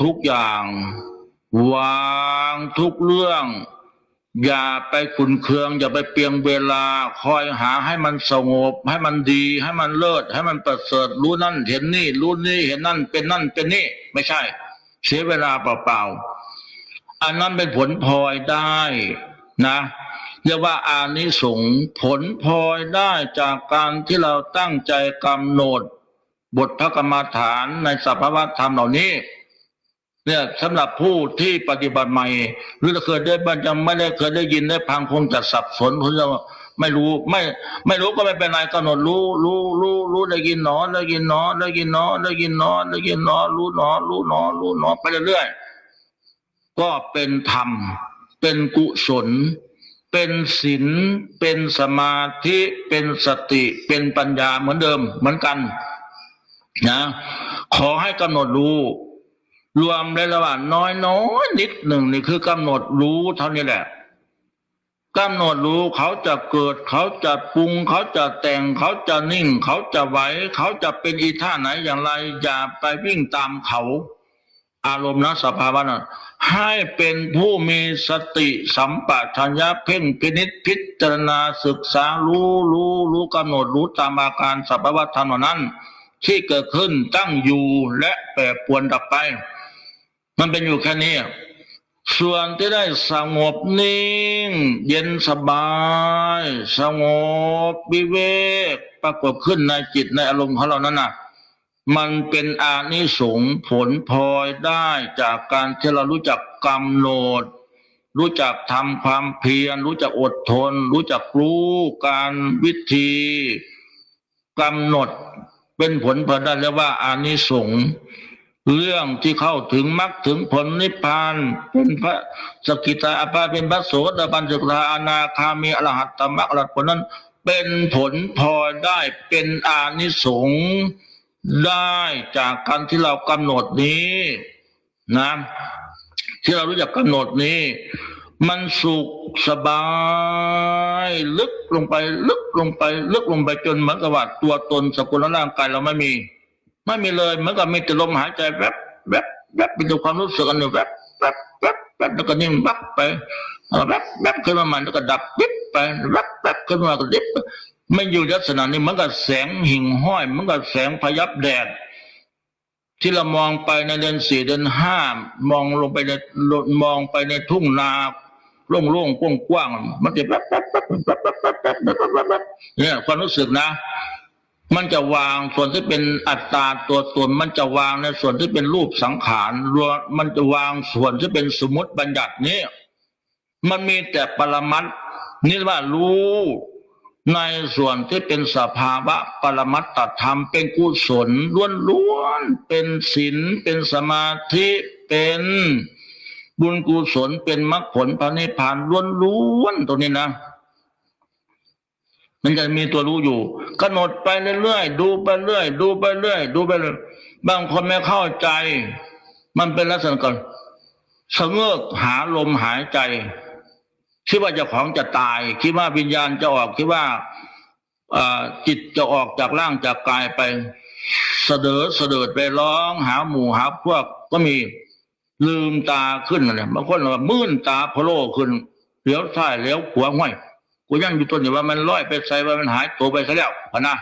ทุกอย่างวางทุกเรื่องอย่าไปขุ่นเคืองอย่าไปเปลียงเวลาคอยหาให้มันสงบให้มันดีให้มันเลิศให้มันประเสริฐรู้นั่นเห็นนี่รู้นี่เห็นนั่นเป็นนี่ไม่ใช่เสียเวลาเปล่าๆอันนั้นเป็นผลพลอยได้นะเรียกว่าอานิสงส์ผลพลอยได้จากการที่เราตั้งใจกำหนดบทพระกรรมฐานในสภาวะธรรมเหล่านี้เนี่ยสำหรับผู้ที่ปฏิบัติใหม่หรือเคยได้บ้างจะไม่ได้เคยได้ยินได้พังคงจะสับสนเพราะว่าไม่รู้ก็ไม่เป็นไรกำหนดรู้ได้ยินหนอได้ยินหนอได้ยินหนอได้ยินหนอได้ยินหนอรู้หนอไปเรื่อยๆก็เป็นธรรมเป็นกุศลเป็นศีลเป็นสมาธิเป็นสติเป็นปัญญาเหมือนเดิมเหมือนกันนะขอให้กำหนดรู้รวมได้ระหว่างน้อยนิดหนึ่งนี่คือกำหนดรู้เท่านี้แหละกำหนดรู้เขาจะเกิดเขาจะปรุงเขาจะแต่งเขาจะนิ่งเขาจะไหวเขาจะเป็นอีท่าไหนอย่างไรอย่าไปวิ่งตามเขาอารมณ์นะสภาวะนั้นให้เป็นผู้มีสติสัมปชัญญะเพ่งพินิจพิจารณาศึกษารู้กำหนดรู้ตามอาการสภาวะธรรมนั้นที่เกิดขึ้นตั้งอยู่และแปรปรวนดับไปมันเป็นอยู่แค่นี้ส่วนที่ได้สงบนิ่งเย็นสบายสงบวิเวกปรากฏขึ้นในจิตในอารมณ์ของเรานั้นน่ะ มันเป็นอานิสงส์ผลพลอยได้จากการที่เรารู้จักกำหนดรู้จักทำความเพียรรู้จักอดทนรู้จักรู้การวิธีกำหนดเป็นผลพลอยได้เรียกว่าอานิสงส์เรื่องที่เข้าถึงมรรคถึงผลนิพพานเป็นพระสกิทาอภาเป็นพระโสดาบันสกิทาอนาคามีอรหัตตมรรคอรหัตผลนั้นเป็นผลพลอยได้เป็นอานิสงส์ได้จากการที่เรากำหนดนี้นะที่เรารู้จักกำหนดนี้มันสุขสบายลึกลงไปลึกลงไปลึกลงไปจนเหมือนกับว่าตัวตนสกุลร่างกายเราไม่มีเลยเหมือนกับมีแต่ลมหายใจแวบแวบแวบเป็นตัวความรู้สึกอันหนึ่งแวบแวบแวบแวบแล้วก็นิ่งวับไปแวบแวบขึ้นมาใหม่แล้วก็ดับปิ๊บไปแวบแวบขึ้นมาก็ดิบไม่อยู่ลักษณะนี้เหมือนกับแสงหิ่งห้อยเหมือนกับแสงพยับแดดที่เรามองไปในเดือน4เดือน5มองลงไปในมองไปในทุ่งนาโล่งๆกว้างๆมันจะแวบแวบแวบแวบแวบแวบแวบแวบเนี่ยความรู้สึกนะมันจะวางส่วนที่เป็นอัตตาตัวตนมันจะวางในส่วนที่เป็นรูปสังขารรวมมันจะวางส่วนที่เป็นสมมติบัญญัตินี้มันมีแต่ปรมัตถ์นี่ว่ารู้ในส่วนที่เป็นสภาวะปรมัตถธรรมเป็นกุศลล้วนๆเป็นศีลเป็นสมาธิเป็นบุญกุศลเป็นมรรคผลพระนิพพานล้วนๆตรงนี้นะมันจะมีตัวรู้อยู่กำหนดไปเรื่อยๆดูไปเรื่อยดูไปเรื่อยดูไปเรื่อยบางคนไม่เข้าใจมันเป็นลักษณะก่อนสะเงือกหาลมหายใจคิดว่าเจ้าของจะตายคิดว่าวิญญาณจะออกคิดว่าจิตจะออกจากร่างจากกายไปเสดไปร้องหาหมู่หาพวกก็มีลืมตาขึ้นอะไรบางคนว่ามื่นตาโผล่ขึ้นเหลียวซ้ายเหลียวขวาห้อยกูยังอยู่ตัวนี้ว่ามันลอยไปใส่ว่ามันหายตัวไปซะแล้วนะ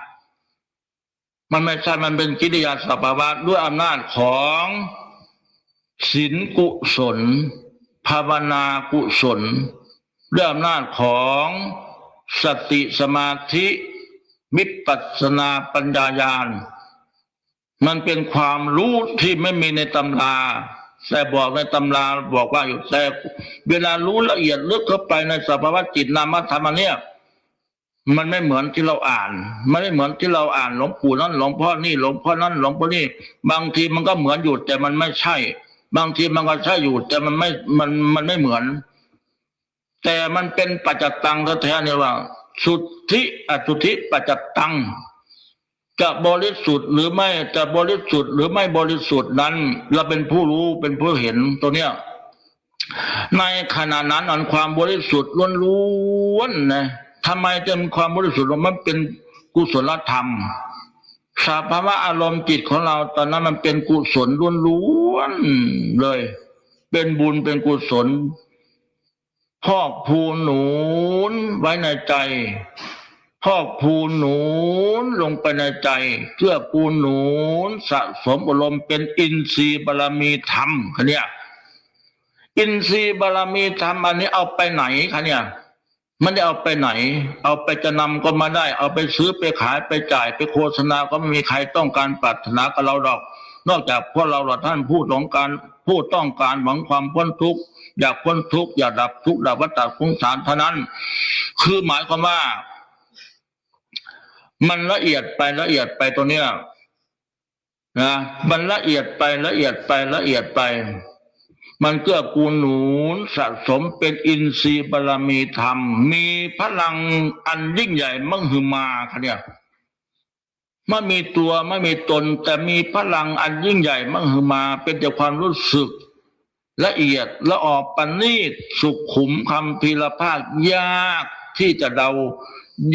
มันไม่ใช่มันเป็นกิริยาสภาวะด้วยอำนาจของศีลกุศลภาวนากุศลด้วยอำนาจของสติสมาธิวิปัสสนาปัญญาญาณมันเป็นความรู้ที่ไม่มีในตำราแต่บอกในตำราบอกว่าอยู่แต่เวลารู้ละเอียดลึกเข้าไปในสภาวะจิตนามธรรมเนี่ยมันไม่เหมือนที่เราอ่านไม่เหมือนที่เราอ่านหลวงปู่นั่นหลวงพ่อนี่หลวงพ่อนั่นหลวงพ่อนี่บางทีมันก็เหมือนอยู่แต่มันไม่ใช่บางทีมันก็ใช่อยู่แต่มันไม่เหมือนแต่มันเป็นปัจจตังแท้ๆเนี่ยว่าสุทธิอสุทธิปัจจตังจะบริสุทธิ์หรือไม่จะบริสุทธิ์หรือไม่บริสุทธิ์นั้นเราเป็นผู้รู้เป็นผู้เห็นตัวเนี้ยในขณะนั้นอันความบริสุทธิ์ล้วนๆนะทำไมจะมีความบริสุทธิ์มันเป็นกุศลธรรมสภาวะอารมณ์จิตของเราตอนนั้นมันเป็นกุศลล้วนๆเลยเป็นบุญเป็นกุศลพอกพูนหนุนไว้ในใจพอกพูนหนุนลงไปในใจเพื่อปูนหนุนสะสมอารมณ์เป็นอินทรีย์บารมีธรรมคะเนี่ยอินทรีย์บารมีธรรมอันนี้เอาไปไหนคะเนี่ยมันได้เอาไปไหนเอาไปจะนำก็มาได้เอาไปซื้อไปขายไปจ่ายไปโฆษณาก็ไม่มีใครต้องการปรารถนากับเราดอกนอกจากพวกเราท่านผู้ต้องการหวังความพ้นทุกข์อยากพ้นทุกข์อยากดับทุกข์ดับวัฏฏะสงสารเท่านั้นคือหมายความว่ามันละเอียดไปตัวเนี้ยนะมันละเอียดไปมันเกื้อกูลหนุนสะสมเป็นอินทรีย์บารมีธรรมมีพลังอันยิ่งใหญ่มั่งหือมาค่ะเนี่ยไม่มีตัวไม่มีตนแต่มีพลังอันยิ่งใหญ่มั่งหือมาเป็นแต่ความรู้สึกละเอียดละออกปณีตสุขุมคำพีรภาคยากที่จะเดา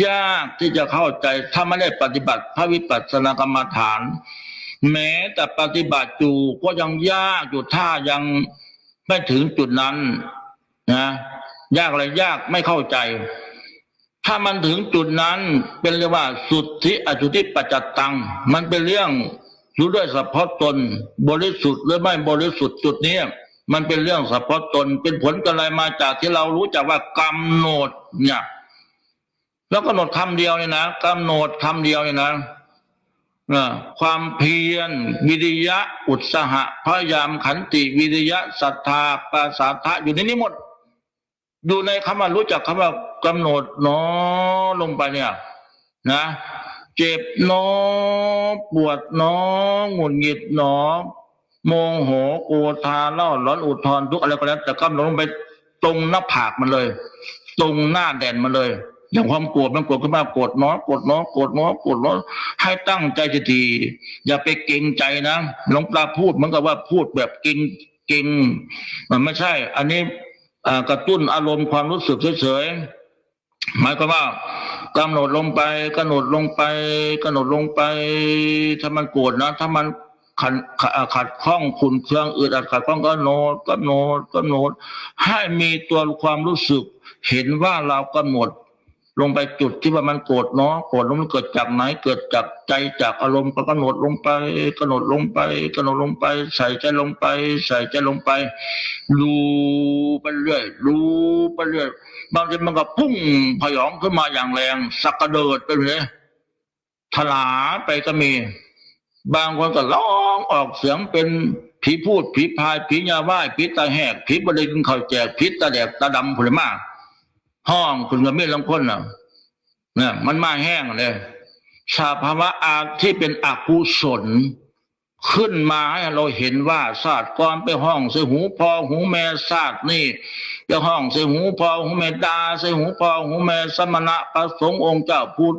ยากที่จะเข้าใจถ้าไม่ได้ปฏิบัติพระวิปัสสนากรรมฐานแม้แต่ปฏิบัติอยู่ก็ยังยากอยู่ถ้ายังไม่ถึงจุดนั้นนะยากอะไรยากไม่เข้าใจถ้ามันถึงจุดนั้นเป็นเรียกว่าสุทธิอสุทธิปัจจตังมันเป็นเรื่องรู้ด้วยเฉพาะตนบริสุทธิ์หรือไม่บริสุทธิ์จุดนี้มันเป็นเรื่องเฉพาะตนเป็นผลกันอะไรมาจากที่เรารู้จักว่ากำหนดเนี่ยแล้วกำหนดคำเดียวเนี่ยนะกำหนดคำเดียวเนี่ยนะ ความเพียรวิริยะอุตสาหะพยายามขันติวิริยะศรัทธาปาสาทะอยู่ในนี้หมดอยู่ในคำว่ารู้จักคำว่ากำหนดหนอลงไปเนี่ยนะเจ็บหนอปวดหนอหงุดหงิดหนอโมโหโกธาเล่าร้อนอุทธรทุกอะไรก็แล้วแต่กำหนดลงไปตรงหน้าผากมันเลยตรงหน้าแดนมันเลยอย่างความโกรธมันโกรธขึ้นมาโกรธหนอโกรธหนอโกรธหนอโกรธหนอให้ตั้งใจทีอย่าไปเกรงใจนะหลวงตาพูดเหมือนกับว่าพูดแบบเก่งมันไม่ใช่อันนี้กระตุ้นอารมณ์ความรู้สึกเฉยๆหมายความว่ากำหนดลงไปกำหนดลงไปกำหนดลงไปถ้ามันโกรธนะถ้ามันขัดข้องขุ่นเคืองอึดอัดขัดข้องก็โน้ตก็โน้ตก็โน้ตให้มีตัวความรู้สึกเห็นว่าเรากำหนดลงไปจุดที่ว่ามันโกรธเนาะโกรธแล้วมันเกิดจากไหนเกิดจากใจจากอารมณ์ก็กำหนดลงไปกำหนดลงไปกำหนดลงไปใส่ใจลงไปใส่ใจลงไปรู้ไปเรื่อยรู้ไปเรื่อยบางทีมันก็พุ่งพยองขึ้นมาอย่างแรงสักกระเดิดไปเลยถลาไปก็มีบางคนก็ร้องออกเสียงเป็นผีพูดผีพายผียาว่ายผีตาแหกผีบริกินข้าวแจกผีตาแดกตาดำผุดมากห้องคุณก็ไม่ลำพ้นเนี่ยมันมาแห้งเลยสภาวะอาที่เป็นอกุศลขึ้นมาให้เราเห็นว่าศาสตร์ก่อนไปห้องใส่หูพอหูแม่ศาสตร์นี่ไปห้องใส่หูพอหูแม่ดาใส่หูพอหูแม่สมณะพระสงฆ์องค์เจ้าพูด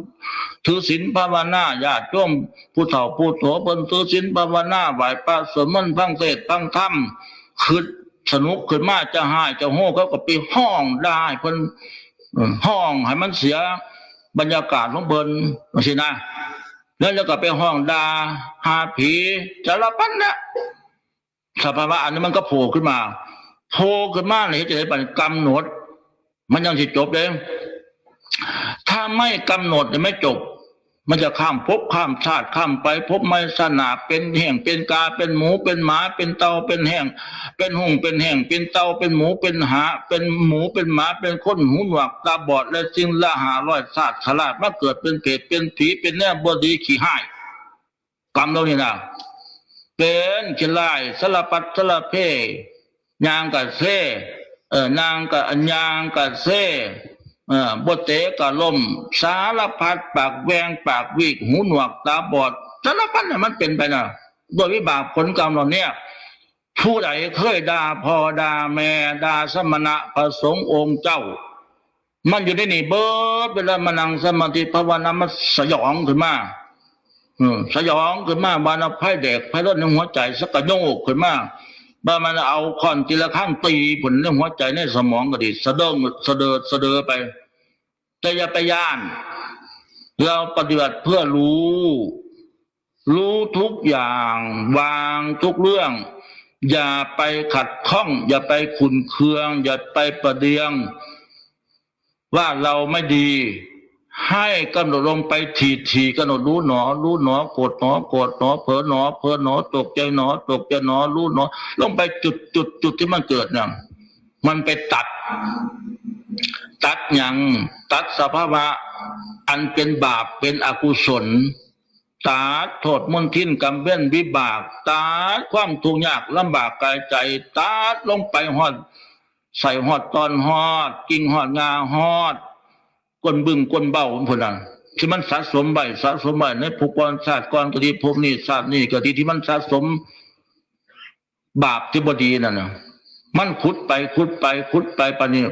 ถือศีลภาวนาญาติโยมผู้เฒ่าผู้โถเพิ่นถือศีลภาวนาไหว้พระสวดมนต์ฟังเทศน์ฟังธรรมคือสนุกขึ้นมาจะหายจะโห่เขาก็ไปห้องได้เพิ่นห้องให้มันเสียบรรยากาศของเพิ่นว่าสินะแล้วก็ไปห้องดาหาผีสารพัดนะสภาวะอันนี้มันก็โผล่ขึ้นมาเลยจะได้ปัญกำหนดมันยังสิจบเลยถ้าไม่กำหนดจะไม่จบมันจะข้ามภพข้ามชาติข้ามไปภพไม่สนาเป็นแห่งเป็นกาเป็นหมูเป็นหมาเป็นเต่าเป็นแห่งเป็นหุ่งเป็นแห่งเป็นเต่าเป็นหมูเป็นหาเป็นหมูเป็นหมาเป็นคนหูหนวกตาบอดและสิ่งละ500ชาติฉลาดมาเกิดเป็นเพศเป็นผีเป็นแน่บดีขี้ห้ายกรรมเรานี่นะเป็นขี้ลายสลับปัดสลับเพยางกับเซ่นางกับยางกับเซ่บทเตะกับลมสารพัดปากแวงปากวิกหูหนวกตาบอดสารพัดเนี่ยมันเป็นไปนะโดยวิบากผลกรรมเหล่านี้ผู้ใดเคยด่าพ่อด่าแม่ด่าสมณะพระสงฆ์องค์เจ้ามันอยู่ในนี่เบิดเวลามานั่งสมาธิภาวนามันสยองขึ้นมาสยองขึ้นมาบานไพ่เด็กไพ่รถในหัวใจสักกระโยกขึ้นมาบ้ามันเอาค้อนทีละข้างตีผลในหัวใจในสมองก็ดีสะเดอไปแต่อย่าไปย่านเราปฏิบัติเพื่อรู้ทุกอย่างวางทุกเรื่องอย่าไปขัดข้องอย่าไปขุ่นเคืองอย่าไปประเดียงว่าเราไม่ดีให้กำหนดลงไปทีกำหนดรู้หนอโกรธหนอเผลอหนอตกใจหนอรู้หนอลงไปจุดที่มันเกิดเนี่ยมันไปตัดอย่างตัดสภาวะอันเป็นบาปเป็นอกุศลตัดโทษมลทินกรรมเว้นวิบากตัดความทุกข์ยากลำบากกายใจตัดลงไปหอดใส่หอดตอนหอดกิ่งหอดงาหอดก้นบึ้งก้นเบ้าพวกนั้นที่มันสะสมใบในภพก่อนชาติก่อนก็ดีภพนี้ชาตินี้ก็ดีที่มันสะสมบาปที่บดีนั่นน่ะมันขุดไปปานนี้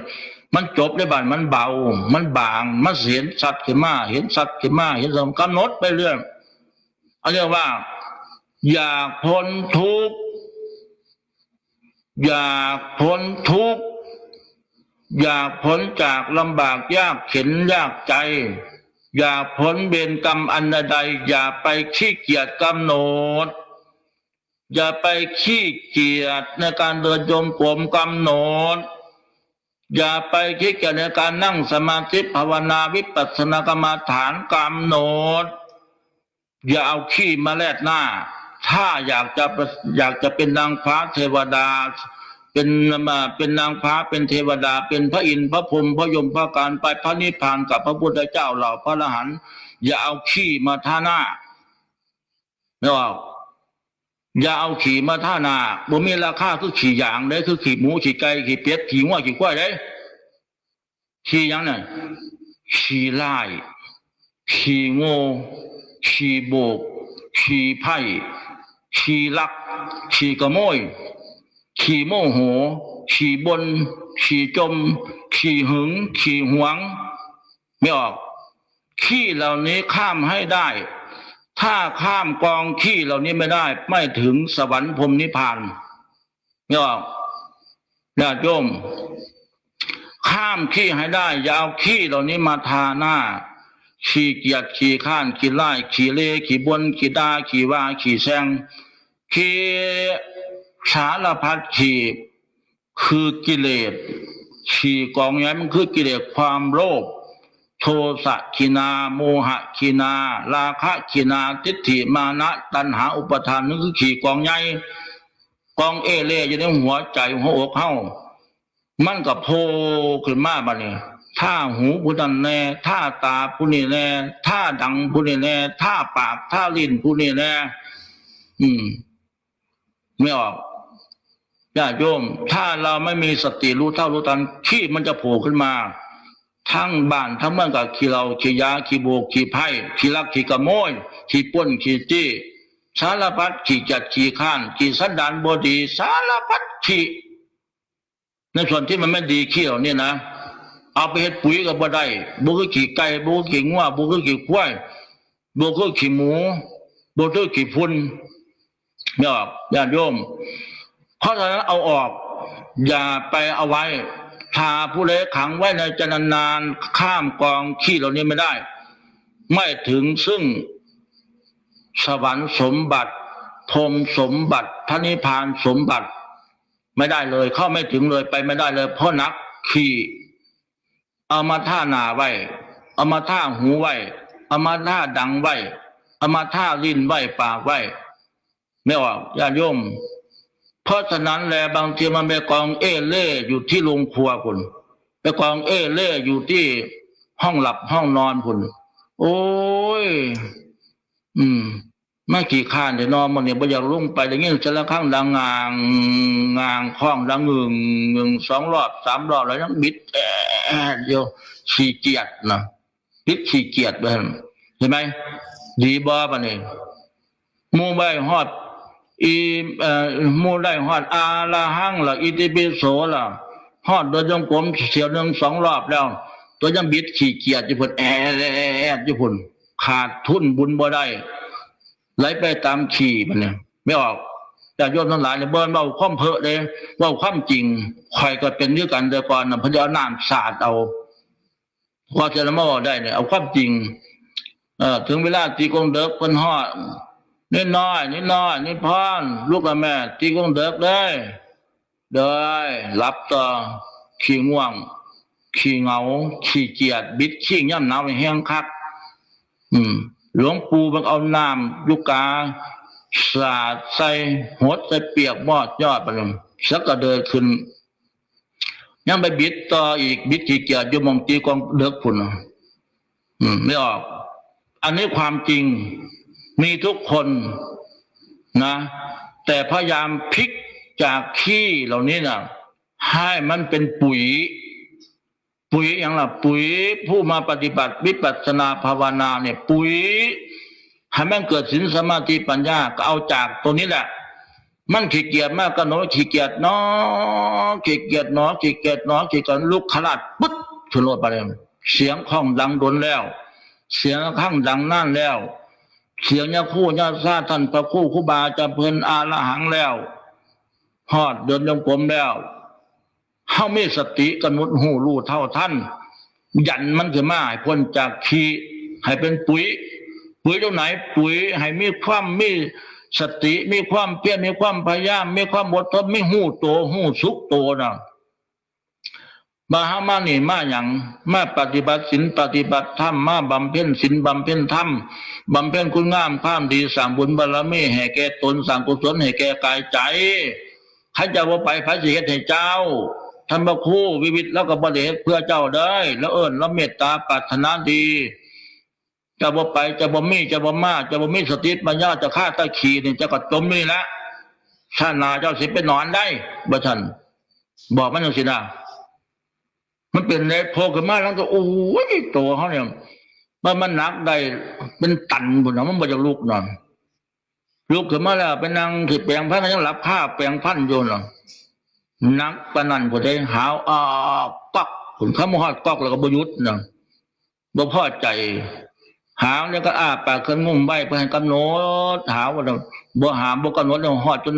มันจบได้บ้านมันเบามันบางมันเห็นสัตว์ขึ้นมาเห็นสมกำหนดไปเรื่อยเรียกว่าอยากพ้นทุกข์อยากพ้นจากลำบากยากเข็นยากใจอยากพ้นเวรกรรมอันใดอย่าไปขี้เกียจกำหนดอย่าไปขี้เกียจในการเดินโยมกลมกำหนดอย่าไปขี้เกียจในการนั่งสมาธิภาวนาวิปัสสนากรรมฐานกำหนดอย่าเอาขี้มาแลดหน้าถ้าอยากจะเป็นนางฟ้าเทวดาเป็นนางฟ้าเป็นเทวดาเป็นพระอินทร์พระพรหมพระยมพระการไปพระนิพพานกับพระพุทธเจ้าเหล่าพระอรหันต์อย่าเอาขี้มาท่าหน้า ไม่ออกอย่าเอาขี่มาท่านาบ่มีราคาคือขี่อย่างเด้คือขี่หมูขี่ไก่ขี่เป็ดขี่งัวขี่ควายเด้ขี่อย่างนั้นขี่ไล่ขี่โง่ขี่โบกขี่ไพ่ขี่ลักขี่กระโมยขี่โมโหขี่บนขี่จมขี่หึงขี่หวงไม่ออกขี้เหล่านี้ข้ามให้ได้ถ้าข้ามกองขี้เหล่านี้ไม่ได้ไม่ถึงสวรรค์พรหมนิพพานไม่ออกญาติโยมข้ามขี้ให้ได้อย่าเอาขี้เหล่านี้มาทาหน้าขี้เกียจขี้ข้านขี้ไล่ขี้เล่ขี้บนขี้ด่าขี้ว่าขี้แซงขี้สารพัดขี้คือกิเลสขี้กองใหญ่มันคือกิเลสความโลภโทสะขีนาโมหะขีนาราคะขีนาทิฏฐิมานะตัณหาอุปทานนั่นคือขี้กองใหญ่กองเอเล่อยู่ในหัวใจหัวอกเฮามันก็โผล่ขึ้นมาบัดนี้ถ้าหูผู้นั้นแน่ถ้าตาผู้นี้แน่ถ้าดังผู้นี้แน่ถ้าปากถ้าลิ้นผู้นี้แน่ไม่ออกญาติโยมถ้าเราไม่มีสติรู้เท่ารู้ทันขี้มันจะโผล่ขึ้นมาทั้งบ้านทั้งเมืองกับขี้เราขี้ยาขี้โบกขี้ไพ่ขี้ลักขี้กระโมยขี้ป้นขี้จี้สารพัดขี้จัดขี้ข้านขี้สันดานบดีสารพัดขี้ในส่วนที่มันไม่ดีขี้เหล่านี้นะเอาไปเฮ็ดปุ๋ยก็บ่ได้บ่คือขี้ไก่บ่คือขี้งัวบ่คือขี้ควายบ่คือขี้หมูบ่คือขี้ฝุ่นไม่ออกญาติโยมเพราะฉะนั้นเอาออกอย่าไปเอาไว้ถ้าผู้ใดขังไว้ในใจนานๆข้ามกองขี้เหล่านี้ไม่ได้ไม่ถึงซึ่งสวรรค์สมบัติพรหมสมบัติพระนิพพานสมบัติไม่ได้เลยเข้าไม่ถึงเลยไปไม่ได้เลยเพราะนักขี้เอามาท่าหน้าไว้เอามาท่าหูไว้เอามาท่าดังไว้เอามาท่าลิ้นไว้ปากไว้ไม่ออกญาติโยมเพราะฉะนั้นแลบางทีมันไปกองเอเล่อยู่ที่โรงครัวคุณไปกองเอเล่อยู่ที่ห้องหลับห้องนอนคุณโอ้ยไม่กี่ข้านเดี๋ยวนอนมันเนี่ยบ่อยากลงไปอย่างนี้จะละข้างดังงางคล้องดังงึง2 รอบ 3 รอบแล้วยังบิดเดียวขี้เกียจนะบิดขี้เกียจไปเห็นไหมดีบ่ปะนี่มูใบฮอดมูได้ฮอดอาละหังละอิติปิโสละฮอดโดยจงกรมเสียว1 2 รอบแล้วตัวยังบิดขี้เกียจอยู่พุ่นอยู่พุ่นขาดทุนบุญบ่ได้ไหลไปตามขี้มันเนี่ยไม่ออกแต่โยมทั้งหลายเนี่ยเบิ้ลเบาคว่ำเพอเลยเบาคว่ำจริงใครก็เป็นด้วยกันแต่ก่อนนะพระเจ้าน้ำสาดเอาพอจะละมาบอกได้เนี่ยเอาความจริงถึงเวลาตีกงเด็กเป็นห่อนิดน้อยนิดพรลูกกับแม่ตีกงเด็กได้หลับต่อขี้ง่วงขี้เหงาขี้เกียจบิดขี้ย่ำหนาวแห้งคักหลวงปู่มันเอาน้ำลูกกาสาดใส่หัวใส่เปียกมอดยอดไปเลยสักก็เดินขึ้นยังไปบิดต่ออีกบิดขี้เกียจอยู่มองตีกองเด็กพุ่นไม่ออกอันนี้ความจริงมีทุกคนนะแต่พยายามพลิกจากขี้เหล่านี้นะให้มันเป็นปุ๋ยอย่างละปุ๋ยผู้มาปฏิบัติวิปัสสนาภาวนาเนี่ยปุ๋ยให้มันเกิดศีลสมาธิปัญญาก็เอาจากตัวนี้แหละมันขี้เกียจมากก็หนอขี้เกียจน้อขี้เกียจน้อขี้เกียจน้อขี้เกียจลุกขนาดปึ๊ดชนรถไปเลยเสียงข้องดังดนแล้วเสียงข้างดังนั่นแล้วเสียงยาคู่ยาซาท่านพระคู่ครูบาจะเพิ่นอาละหังแล้วฮอดเดินจงกรมแล้วเฮามีสติกำหนดหูรู้เท่าท่านยันมันขึ้นมาให้พ้นจากขี้ให้เป็นปุ๋ยตรงไหนปุ๋ยให้มีความมีสติมีความเพียรมีความพยายามมีความอดทนมีหูโตหูสุขโตนะมานี่มาอย่างมาปฏิบัติศีลปฏิบัติธรรมมาบำเพ็ญศีลบำเพ็ญธรรมบำเพ็ญคุณงามความดีสร้างบุญบารมีให้แก่ตนสร้างกุศลให้แก่กายใจใครจะว่าไปพระสิเฮ็ดให้เจ้าท่านพระครูวิวิตแล้วก็บ่ได้เฮ็ดเพื่อเจ้าได้แล้วแล้วเมตตาปรารถนาดี จะบ่ไปจะบ่มีจะบ่มาจะบ่มีสติปัญญาจะฆ่าตะขี่นี่จะก็จมนี่ละชาติหนาเจ้าสิไปนอนได้บ่ทันบอกมันจังซี่นะมันเป็นในโพขึ้นมาแล้วก็โอ้ยตัวเขาเนี่ยมันหนักได้เป็นตันพุ่นน่ะมันบ่จะลุกนอนลุกขึ้นมาแล้วไปนั่งที่แปลงพันยังหลับผ้าแปลงพันอยู่น่ะนักปานนั้นผู้ใดหาวก๊อกขุนขโมยก๊อกแล้วก็บ่หยุดน่ะบ่พอใจหาวเนี่ยก็ปากขึ้นงุ่มไว้เพื่อให้กำหนดหาวว่าบ่หามบ่กำหนดฮอดจน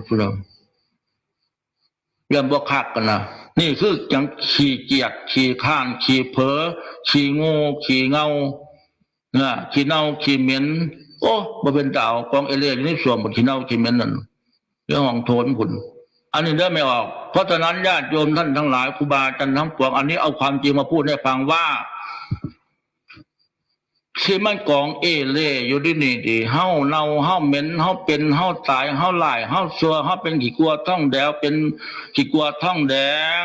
พุ่นน่ะเรื่องบ่คักกันนะนี่คือจังขี้เกียจขี้ข้านขี้เผลอขี้โง่ขี้เงาขี้เน่าขี้เหม็นโอ้บ่เป็นดาวกองเอเลี่ยนนี่ส่วนบ่ขี้เน่าขี้เหม็นนั่นเรื่องของโทนผุนอันนี้เดินไม่ออกเพราะฉะนั้นญาติโยมท่านทั้งหลายครูบาอาจารย์ทั้งปวงอันนี้เอาความจริงมาพูดให้ฟังว่าที่มันกองเอเล่อยู่ที่นี่ดิเฮาเน่าเฮาเหม็นเฮาเป็นเฮาตายเฮาหลายเฮาซัวเฮาเป็นขี้กลัวท่องแดวเป็นขี้กลัวท่องแดง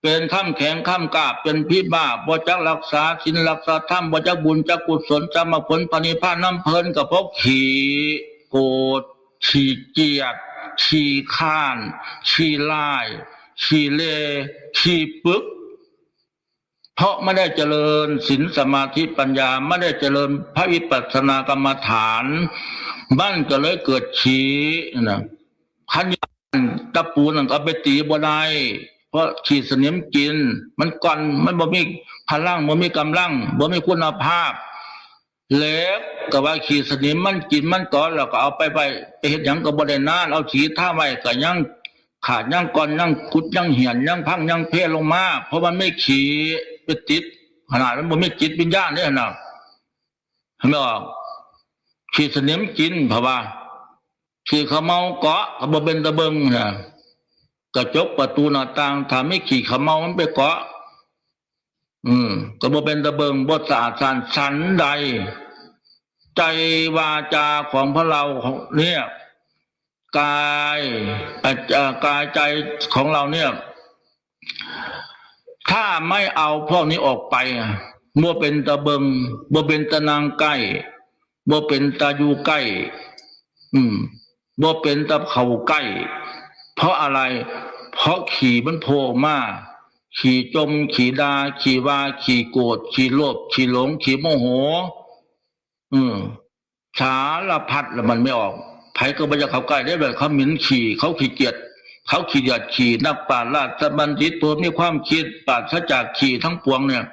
เป็นข้ามแข็งข้ามกาบเป็นพี่บ้าบ่จักรักษาศีลรักษาธรรมบ่จักบุญจักกุศลจะมาผลปณิพานน้ำเพลินกับพวกขี้โกรธขี้เกียจขี้ข้านขี้ลายขี้เลขี้ปึกเพราะไม่ได้เจริญศีลสมาธิปัญญาไม่ได้เจริญพระวิปัสสนากรรมฐานมันก็เลยเกิดขี้นะขันยันตะปูนั่นก็ไปตีบ่ได้เพราะขี้สนิมกินมันก่อนมันบ่มีพลังบ่มีกำลังบ่มีคุณภาพเล็กก็ว่าขี้สนิมมันกินมันก่อนแล้วก็เอาไปเฮ็ดหยังก็บ่ได้นานเอาขี้ท่าไว้ก็ยังขาดยังก่อนยังกุดยังเหี่ยนยังพังยังเพลงมาเพราะมันไม่ขี้ไปติดขนาดมันไม่จิตวิญญาณเนี่ยนะเห็นไหมว่าขี้สนิมกินเพราะว่าขี้ขมเมาเกาะก็บ่เป็นตะเบิงนะกระจกประตูหน้าต่างถ้าไม่ขี้ขมเมามันไปเกาะก็บ่เป็นตะเบิงบ่สะอาดสันใดใจวาจาของพระเราเนี่ยกายใจของเราเนี่ยถ้าไม่เอาพวกนี้ออกไปบ่เป็นตะเบิงบ่เป็นตะนางใกล้บ่เป็นตะอยู่ใกล้บ่เป็นตะเข่าใกล้เพราะอะไรเพราะขี่มันโผล่มาขี่จมขี่ดาขี่ว่าขี่โกรธขี่โลภขี่หลงขี่โมโหสารพัดแล้วมันไม่ออกไผก็บ่อยากเข้าใกล้ได้แบบเขาหมิ่นขี่เขาขี้เกียจเขาขี้เกียจขี่นักปราชญ์ราชบัณฑิตตัวมีความคิดปราศจากขี่ทั้งปวงเนี่ย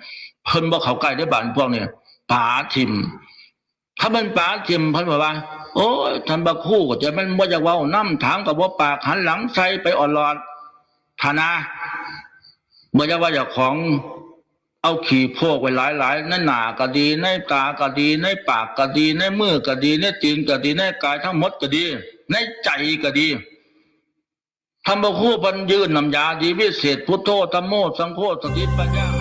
เพิ่นบ่เข้าใกล้ได้บ้านพวกเนี่ยป๋าทิมถ้ามันป๋าทิมเพิ่นบอกว่าโอ้ยท่านบักคู่ก็จะมันบ่อยากเว้าน้ำถางกับบ่ปากหันหลังใส่ไปอ่อนหลอดฐานะบ่อยากว่าเจ้าของเอาขี่โพกไว้หลายๆในหน้าก็ดีในตาก็ดีในปากก็ดีในมือก็ดีในตีนก็ดีในกายทั้งหมดก็ดีในใจก็ดีทำบ่คู่บรรยืนน้ำยาดีวิเศษพุทโธธัมโมสังโฆสติปัญญา